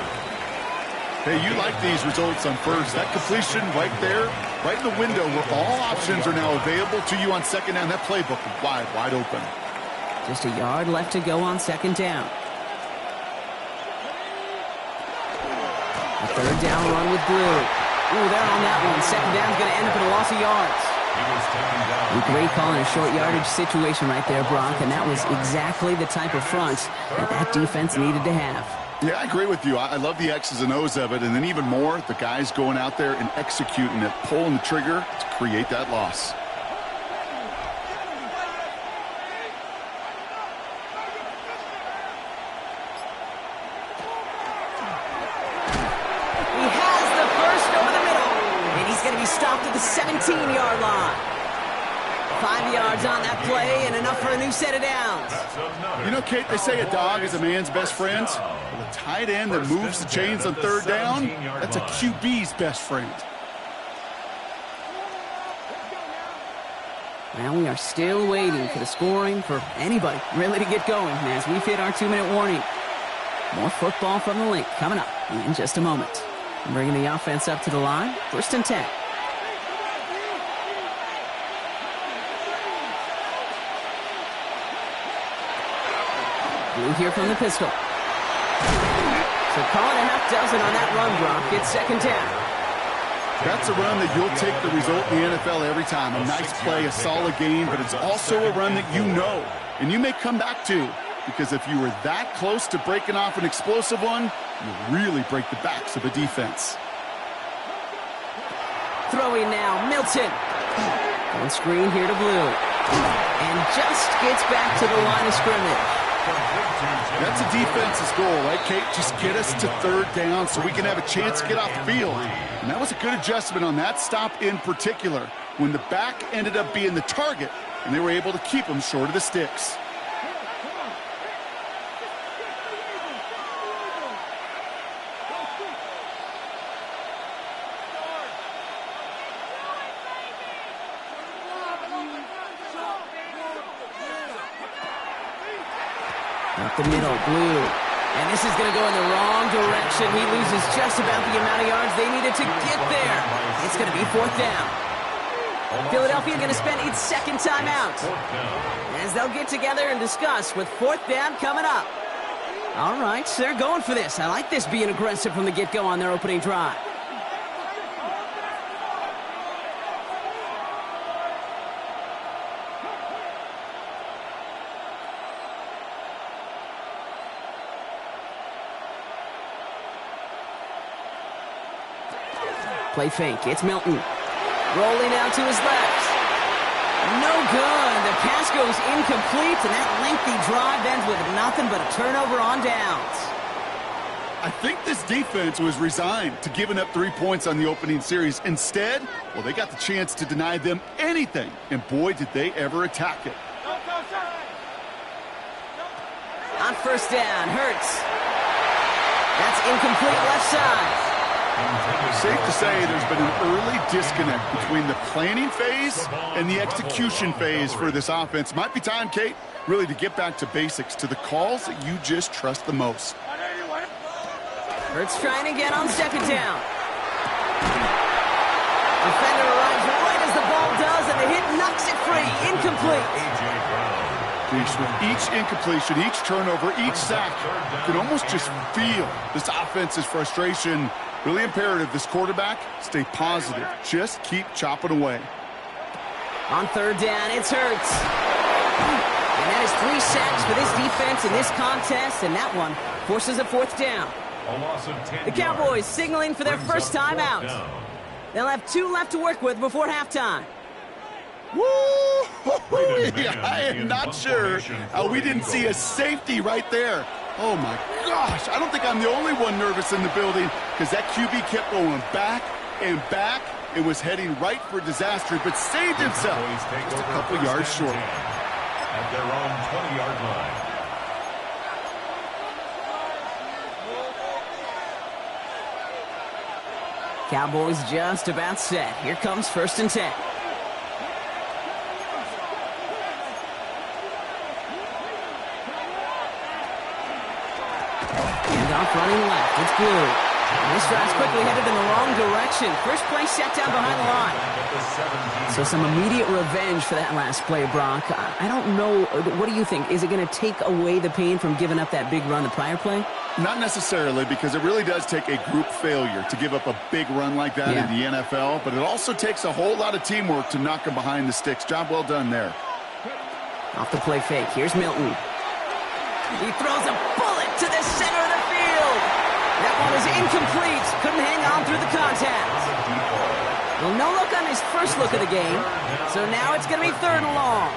Hey, you like these results on first. That completion right there, right in the window where all options are now available to you on 2nd down. That playbook is wide open. Just a yard left to go on 2nd down. A 3rd down run with Blue. Ooh, they're on that one. 2nd down's going to end up in a loss of yards. A great call in a short yardage situation right there, Brock, and that was exactly the type of front that defense needed to have. Yeah, I agree with you. I love the X's and O's of it, and then even more, the guys going out there and executing it, pulling the trigger to create that loss. Stopped at the 17-yard line. 5 yards on that play and enough for a new set of downs. You know, Kate, they say a dog is a man's best friend. Well, a tight end that moves the chains on 3rd down, that's a QB's best friend. Well, we are still waiting for the scoring for anybody really to get going as we've hit our 2-minute warning. More football from the link coming up in just a moment. Bringing the offense up to the line, 1st and 10. Blue here from the pistol. So call it a half dozen on that run, Brock. It's 2nd down. That's a run that you'll take the result in the NFL every time. A nice play, a solid game, but it's also a run that you know, and you may come back to, because if you were that close to breaking off an explosive one, you really break the backs of a defense. Throwing now, Milton. On screen here to Blue. And just gets back to the line of scrimmage. That's a defense's goal, right, Kate? Just get us to third down so we can have a chance to get off the field. And that was a good adjustment on that stop in particular, when the back ended up being the target, and they were able to keep them short of the sticks. Up the middle, Blue. And this is going to go in the wrong direction. He loses just about the amount of yards they needed to get there. It's going to be fourth down. Philadelphia going to spend its second timeout, as they'll get together and discuss with fourth down coming up. All right, so they're going for this. I like this being aggressive from the get-go on their opening drive. Play fake. It's Milton. Rolling out to his left. No good. The pass goes incomplete, and that lengthy drive ends with nothing but a turnover on downs. I think this defense was resigned to giving up 3 points on the opening series. Instead, well, they got the chance to deny them anything, and boy, did they ever attack it. On first down, Hurts. That's incomplete left side. Safe to say there's been an early disconnect between the planning phase and the execution phase for this offense. Might be time, Kate, really to get back to basics, to the calls that you just trust the most. Hurts trying again on second down. Defender arrives right as the ball does, and the hit knocks it free. Incomplete. With each incompletion, each turnover, each sack, you can almost just feel this offense's frustration. Really imperative, this quarterback, stay positive. Just keep chopping away. On third down, it's Hurts. And that is 3 sacks for this defense in this contest, and that one forces a fourth down. A loss of 10 the Cowboys signaling for their first time out. They'll have 2 left to work with before halftime. Woo! I am not sure how we didn't see a safety right there. Oh, my gosh. I don't think I'm the only one nervous in the building, because that QB kept going back and back. It was heading right for disaster, but saved himself just a couple yards short. At their own 20-yard line. Cowboys just about set. Here comes first and 10. Off running left. It's Blue. And this drive's quickly headed in the wrong direction. First play set down behind the line. So some immediate revenge for that last play, Brock. I don't know. What do you think? Is it going to take away the pain from giving up that big run the prior play? Not necessarily, because it really does take a group failure to give up a big run like that in the NFL. But it also takes a whole lot of teamwork to knock them behind the sticks. Job well done there. Off the play fake. Here's Milton. He throws a bullet to the center of the field. That one is incomplete. Couldn't hang on through the contact. Well, no look on his first look of the game. So now it's going to be third and long.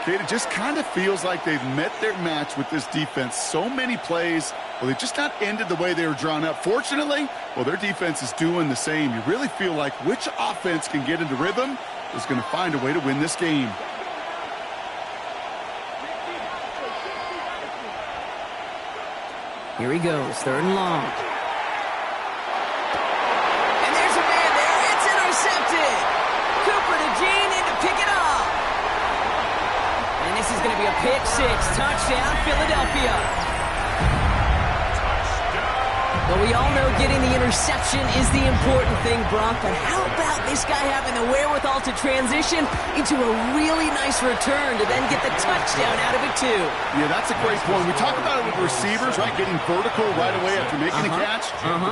Kate, it just kind of feels like they've met their match with this defense. So many plays, well, they just not ended the way they were drawn up. Fortunately, well, their defense is doing the same. You really feel like which offense can get into rhythm is going to find a way to win this game. Here he goes, third and long. And there's a man there. It's intercepted. Cooper to Gene in to pick it up. And this is going to be a pick six. Touchdown, Philadelphia. But we all know getting the interception is the important thing, Brock. But how about this guy having the wherewithal to transition into a really nice return to then get the touchdown out of it, too? Yeah, that's a great point. We talk about it with receivers, right? Getting vertical right away after making a catch.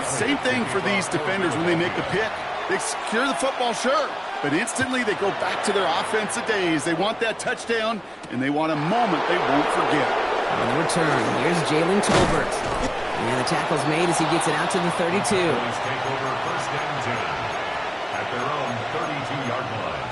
Same thing for these defenders when they make the pick. They secure the football, sure, but instantly they go back to their offensive days. They want that touchdown, and they want a moment they won't forget. On the return, here's Jalen Tolbert. And the tackle's made as he gets it out to the 32. Take over first and 10 at their own 32-yard line.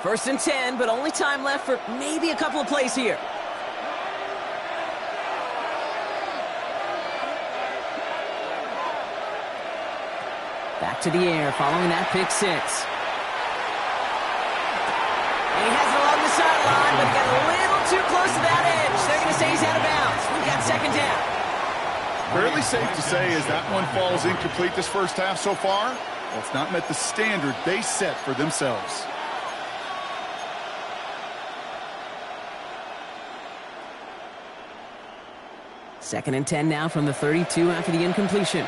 First and 10, but only time left for maybe a couple of plays here. Back to the air following that pick six. And he has it along the sideline, but he got a little too close to that edge. They're going to say he's out of bounds. We've got second down. Fairly safe to say as that one falls incomplete this first half so far. Well, it's not met the standard they set for themselves. Second and 10 now from the 32 after the incompletion.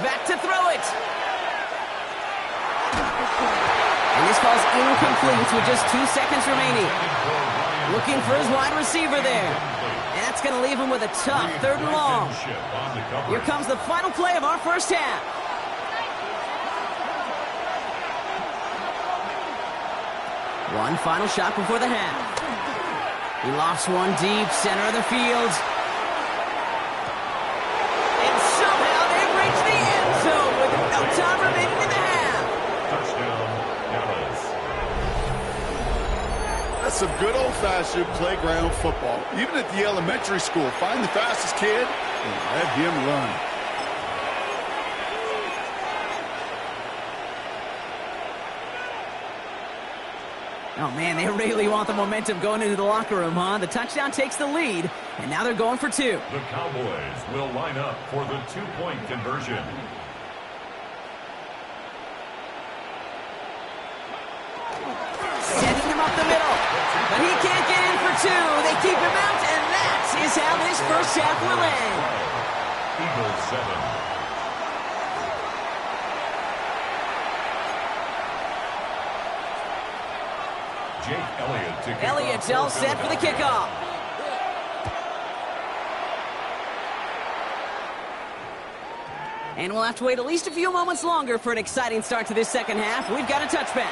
Back to throw it. And this falls incomplete with just 2 seconds remaining. Looking for his wide receiver there. And that's going to leave him with a tough 3rd and long. Here comes the final play of our first half. One final shot before the half. He lofts one deep, center of the field. And somehow they've reached the end zone with no time remaining in the half. Touchdown, Dallas. That's some good old-fashioned playground football. Even at the elementary school, find the fastest kid and let him run. Oh, man, they really want the momentum going into the locker room, huh? The touchdown takes the lead, and now they're going for 2. The Cowboys will line up for the 2-point conversion. Setting him up the middle, but he can't get in for 2. They keep him out, and that is how this first half will end. Eagles 7. Jake Elliott to kick Elliott's off all set for the kickoff. And we'll have to wait at least a few moments longer for an exciting start to this second half. We've got a touchback.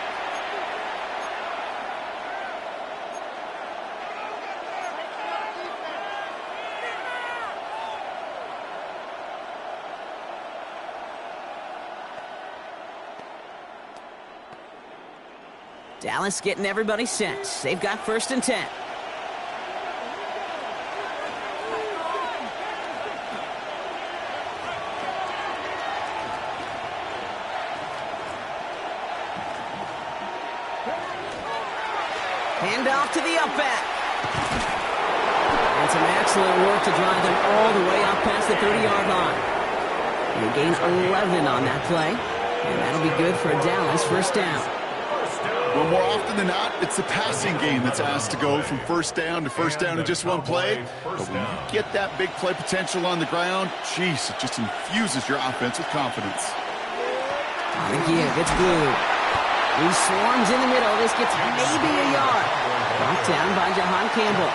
Dallas getting everybody set. They've got first and 10. Hand off to the upback. And some excellent work to drive them all the way up past the 30-yard line. And he gains 11 on that play. And that'll be good for a Dallas first down. Well, more often than not, it's the passing game that's asked to go from first down to first down in just one play. But when you get that big play potential on the ground, geez, it just infuses your offense with confidence. On the give, it's Blue. He swarms in the middle. This gets maybe a yard. Brought down by Jahan Campbell.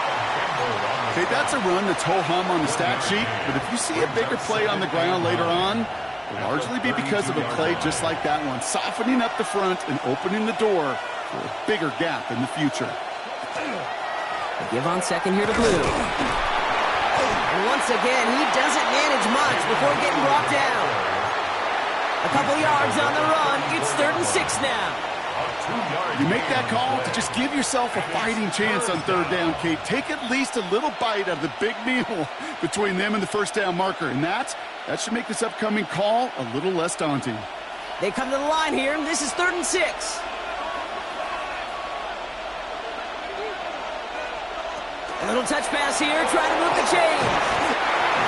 Okay, that's a run that's ho-hum on the stat sheet, but if you see a bigger play on the ground later on, it'll largely be because of a play just like that one, softening up the front and opening the door for a bigger gap in the future. A give on second here to Blue. And once again, he doesn't manage much before getting brought down. A couple yards on the run. It's 3rd and 6 now. You make that call to just give yourself a fighting chance on 3rd down, Kate. Take at least a little bite out of the big meal between them and the first down marker. And that should make this upcoming call a little less daunting. They come to the line here, and this is 3rd and 6. A little touch pass here, trying to move the chains.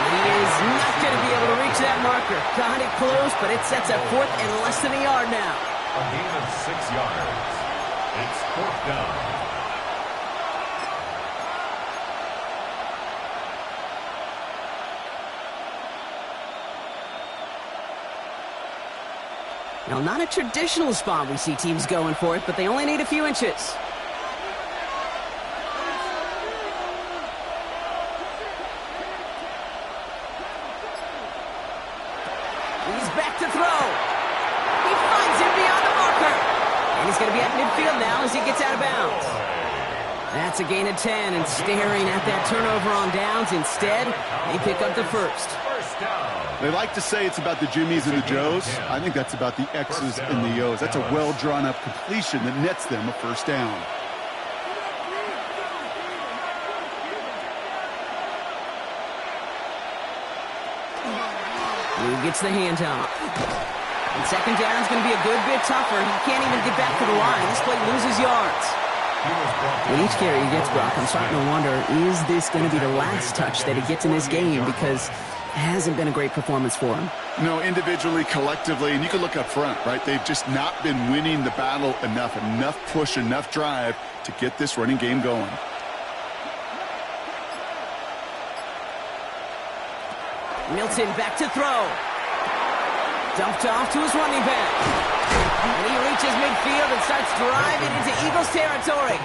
He is not going to be able to reach that marker. Got it close, but it sets up 4th and less than a yard now. A gain of 6 yards. It's 4th down. Now, not a traditional spot we see teams going for it, but they only need a few inches. He's back to throw. He finds him beyond the marker. And he's going to be at midfield now as he gets out of bounds. That's a gain of 10, and staring at that turnover on downs. Instead, they pick up the first. They like to say it's about the Jimmies and the Joes. I think that's about the X's and the O's. That's a well-drawn-up completion that nets them a first down. Blue gets the handoff. And second down is going to be a good bit tougher. He can't even get back to the line. This play loses yards. With each carry he gets, Brock, I'm starting to wonder, is this going to be the last touch that he gets in this game? Because it hasn't been a great performance for him. No, individually, collectively, and you can look up front, right? They've just not been winning the battle enough push, enough drive to get this running game going. Milton back to throw. Dumped off to his running back. And he reaches midfield and starts driving into Eagles territory.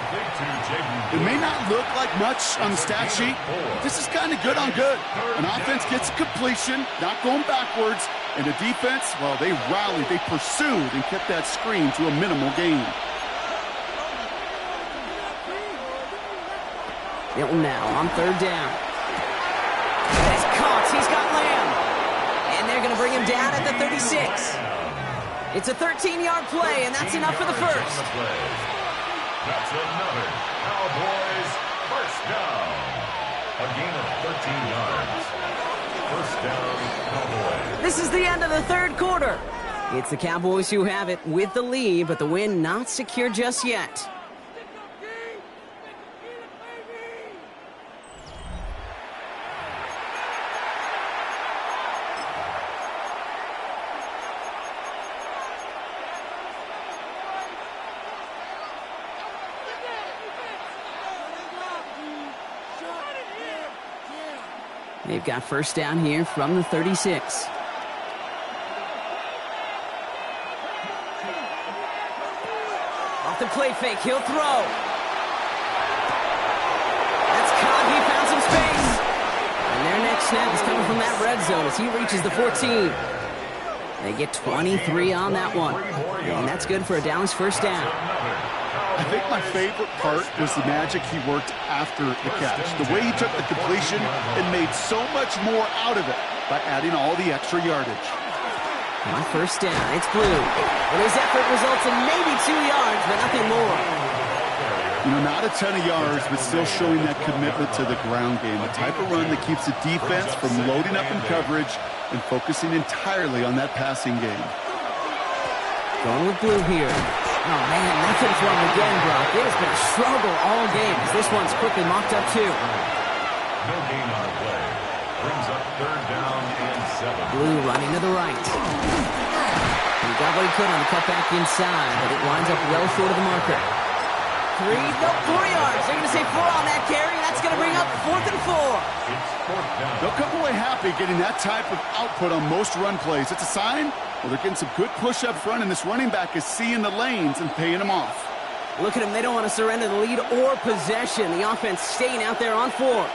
It may not look like much on the stat sheet. This is kind of good on good. An offense gets a completion, not going backwards, and a defense, well, they rallied, they pursued, and kept that screen to a minimal gain. Milton now on third down. He's caught. He's got Lamb. And they're going to bring him down at the 36. It's a 13-yard play, and that's enough for the first. That's another Cowboys first down. A gain of 13 yards. First down, Cowboys. This is the end of the third quarter. It's the Cowboys who have it with the lead, but the win not secure just yet. They've got first down here from the 36. Off the play fake, he'll throw. That's caught, he found some space. And their next snap is coming from that red zone as he reaches the 14. They get 23 on that one. And that's good for a Dallas first down. I think my favorite part was the magic he worked after the catch. The way he took the completion and made so much more out of it by adding all the extra yardage. On first down, it's Blue. And his effort results in maybe 2 yards, but nothing more. You know, not a ton of yards, but still showing that commitment to the ground game. A type of run that keeps the defense from loading up in coverage and focusing entirely on that passing game. Going with Blue here. Oh, man, nothing from him again, Brock. It has been a struggle all game as this one's quickly mocked up, too. No gain on play. Brings up third down and 7. Blue running to the right. He got what he could on the cutback inside, but it winds up well short of the marker. 4 yards. They're going to say 4 on that carry. That's going to bring up 4th and 4. They'll come away happy getting that type of output on most run plays. It's a sign. Well, they're getting some good push up front, and this running back is seeing the lanes and paying them off. Look at them. They don't want to surrender the lead or possession. The offense staying out there on 4. Oh,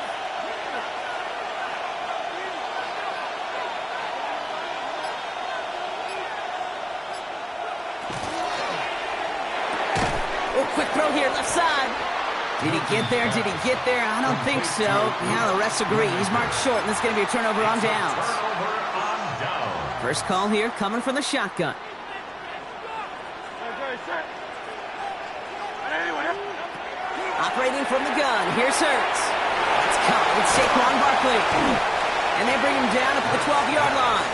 quick throw here, left side. Did he get there? Did he get there? I don't think so. Yeah, the refs agree. He's marked short, and it's going to be a turnover on downs. First call here coming from the shotgun. Operating from the gun. Here's Hurts. It's caught with Saquon Barkley. And they bring him down up at the 12-yard line.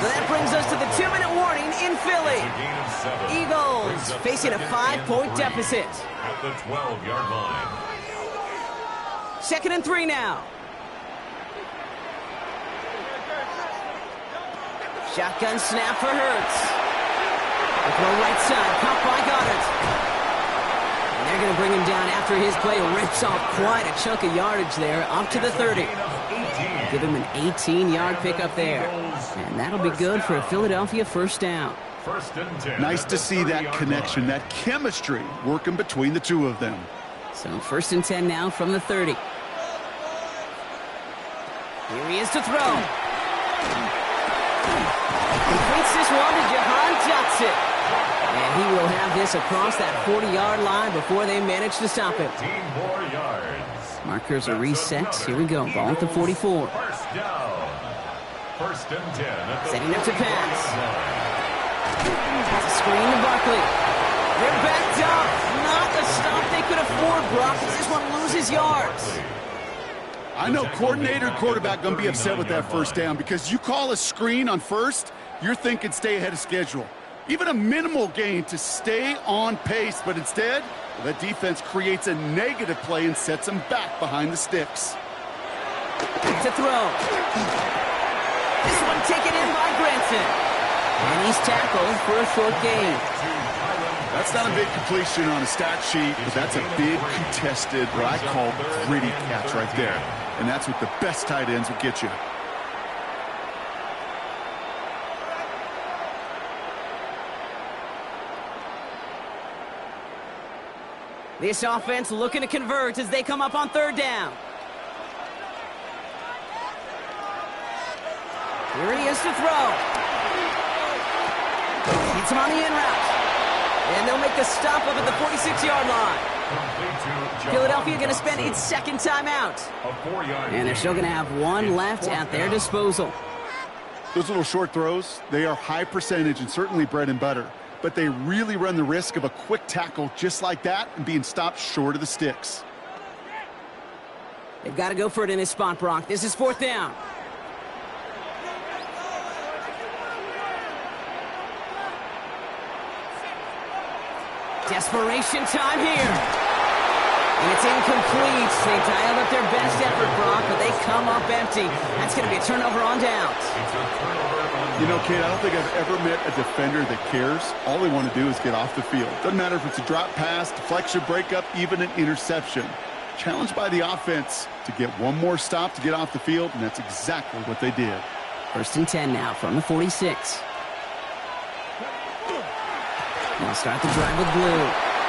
So that brings us to the 2-minute warning in Philly. Eagles facing a 5-point deficit. At the 12-yard line. 2nd and 3 now. Shotgun snap for Hurts. The throw right side, caught by Goddard. And they're going to bring him down after his play rips off quite a chunk of yardage there, up to the 30. Give him an 18-yard pickup there. And that'll be good for a Philadelphia first down. Nice to see that connection, that chemistry working between the two of them. So 1st and 10 now from the 30. Here he is to throw. Completes this one to Jahan Dotson. And he will have this across that 40-yard line before they manage to stop him. 15 more yards. Markers are reset. Here we go. Ball at the 44. First down. First and 10. Setting up to pass. Has a screen to Barkley. They're backed up. Not the stop they could afford, Brock, as this one loses yards. I know coordinator and quarterback going to be upset with that first down because you call a screen on first, you're thinking stay ahead of schedule. Even a minimal gain to stay on pace, but instead, the defense creates a negative play and sets them back behind the sticks. To throw. This one taken in by Granson. And he's tackled for a short gain. That's not a big completion on a stat sheet, but that's a big contested, what I call gritty catch right there. And that's what the best tight ends will get you. This offense looking to convert as they come up on third down. Here he is to throw. Hits him on the in route. And they'll make the stop up at the 46-yard line. Philadelphia going to spend its second timeout. And they're still going to have one left at their disposal. Those little short throws, they are high percentage and certainly bread and butter. But they really run the risk of a quick tackle just like that and being stopped short of the sticks. They've got to go for it in his spot, Brock. This is fourth down. Desperation time here. And it's incomplete. They dialed up their best effort, Brock, but they come up empty. That's going to be a turnover on downs. You know, Kate, I don't think I've ever met a defender that cares. All they want to do is get off the field. Doesn't matter if it's a drop pass, deflection, breakup, even an interception. Challenged by the offense to get one more stop to get off the field, and that's exactly what they did. First and 10 now from the 46. They'll start the drive with Blue.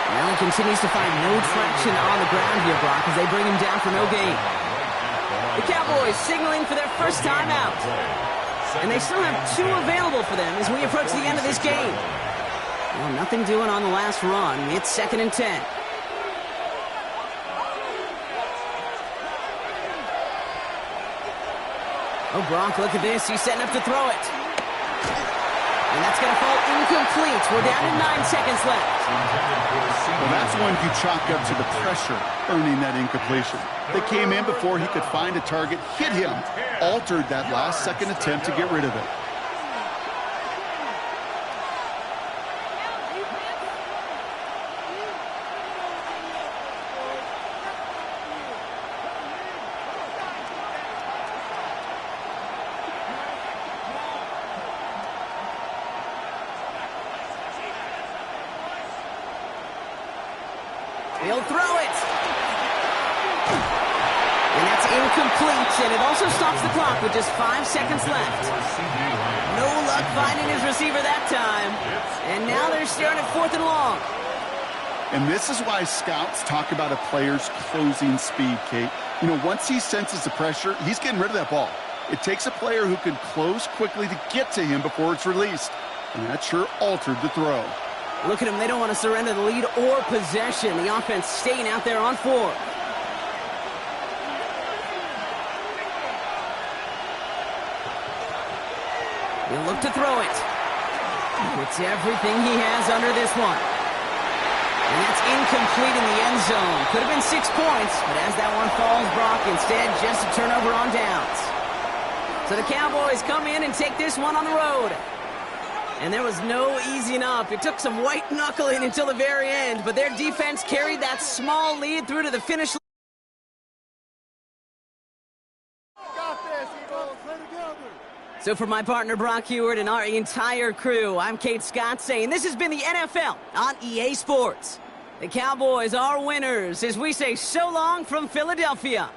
Allen continues to find no traction on the ground here, Brock, as they bring him down for no gain. The Cowboys signaling for their first time out. And they still have two available for them as we approach the end of this game. Well, nothing doing on the last run. It's second and 10. Oh, Brock, look at this. He's setting up to throw it. And that's going to fall incomplete. We're down to 9 seconds left. Well, that's one you chalk up to the pressure earning that incompletion. They came in before he could find a target, hit him, altered that last second attempt to get rid of it. He'll throw it. And that's incomplete, and it also stops the clock with just 5 seconds left. No luck finding his receiver that time. And now they're staring at fourth and long. And this is why scouts talk about a player's closing speed, Kate. You know, once he senses the pressure, he's getting rid of that ball. It takes a player who can close quickly to get to him before it's released. And that sure altered the throw. Look at them. They don't want to surrender the lead or possession. The offense staying out there on four. He'll look to throw it. Puts everything he has under this one. And that's incomplete in the end zone. Could have been 6 points, but as that one falls, Brock, instead just a turnover on downs. So the Cowboys come in and take this one on the road. And there was no easing up. It took some white knuckling until the very end, but their defense carried that small lead through to the finish line. So for my partner Brock Huard and our entire crew, I'm Kate Scott saying this has been the NFL on EA Sports. The Cowboys are winners as we say so long from Philadelphia.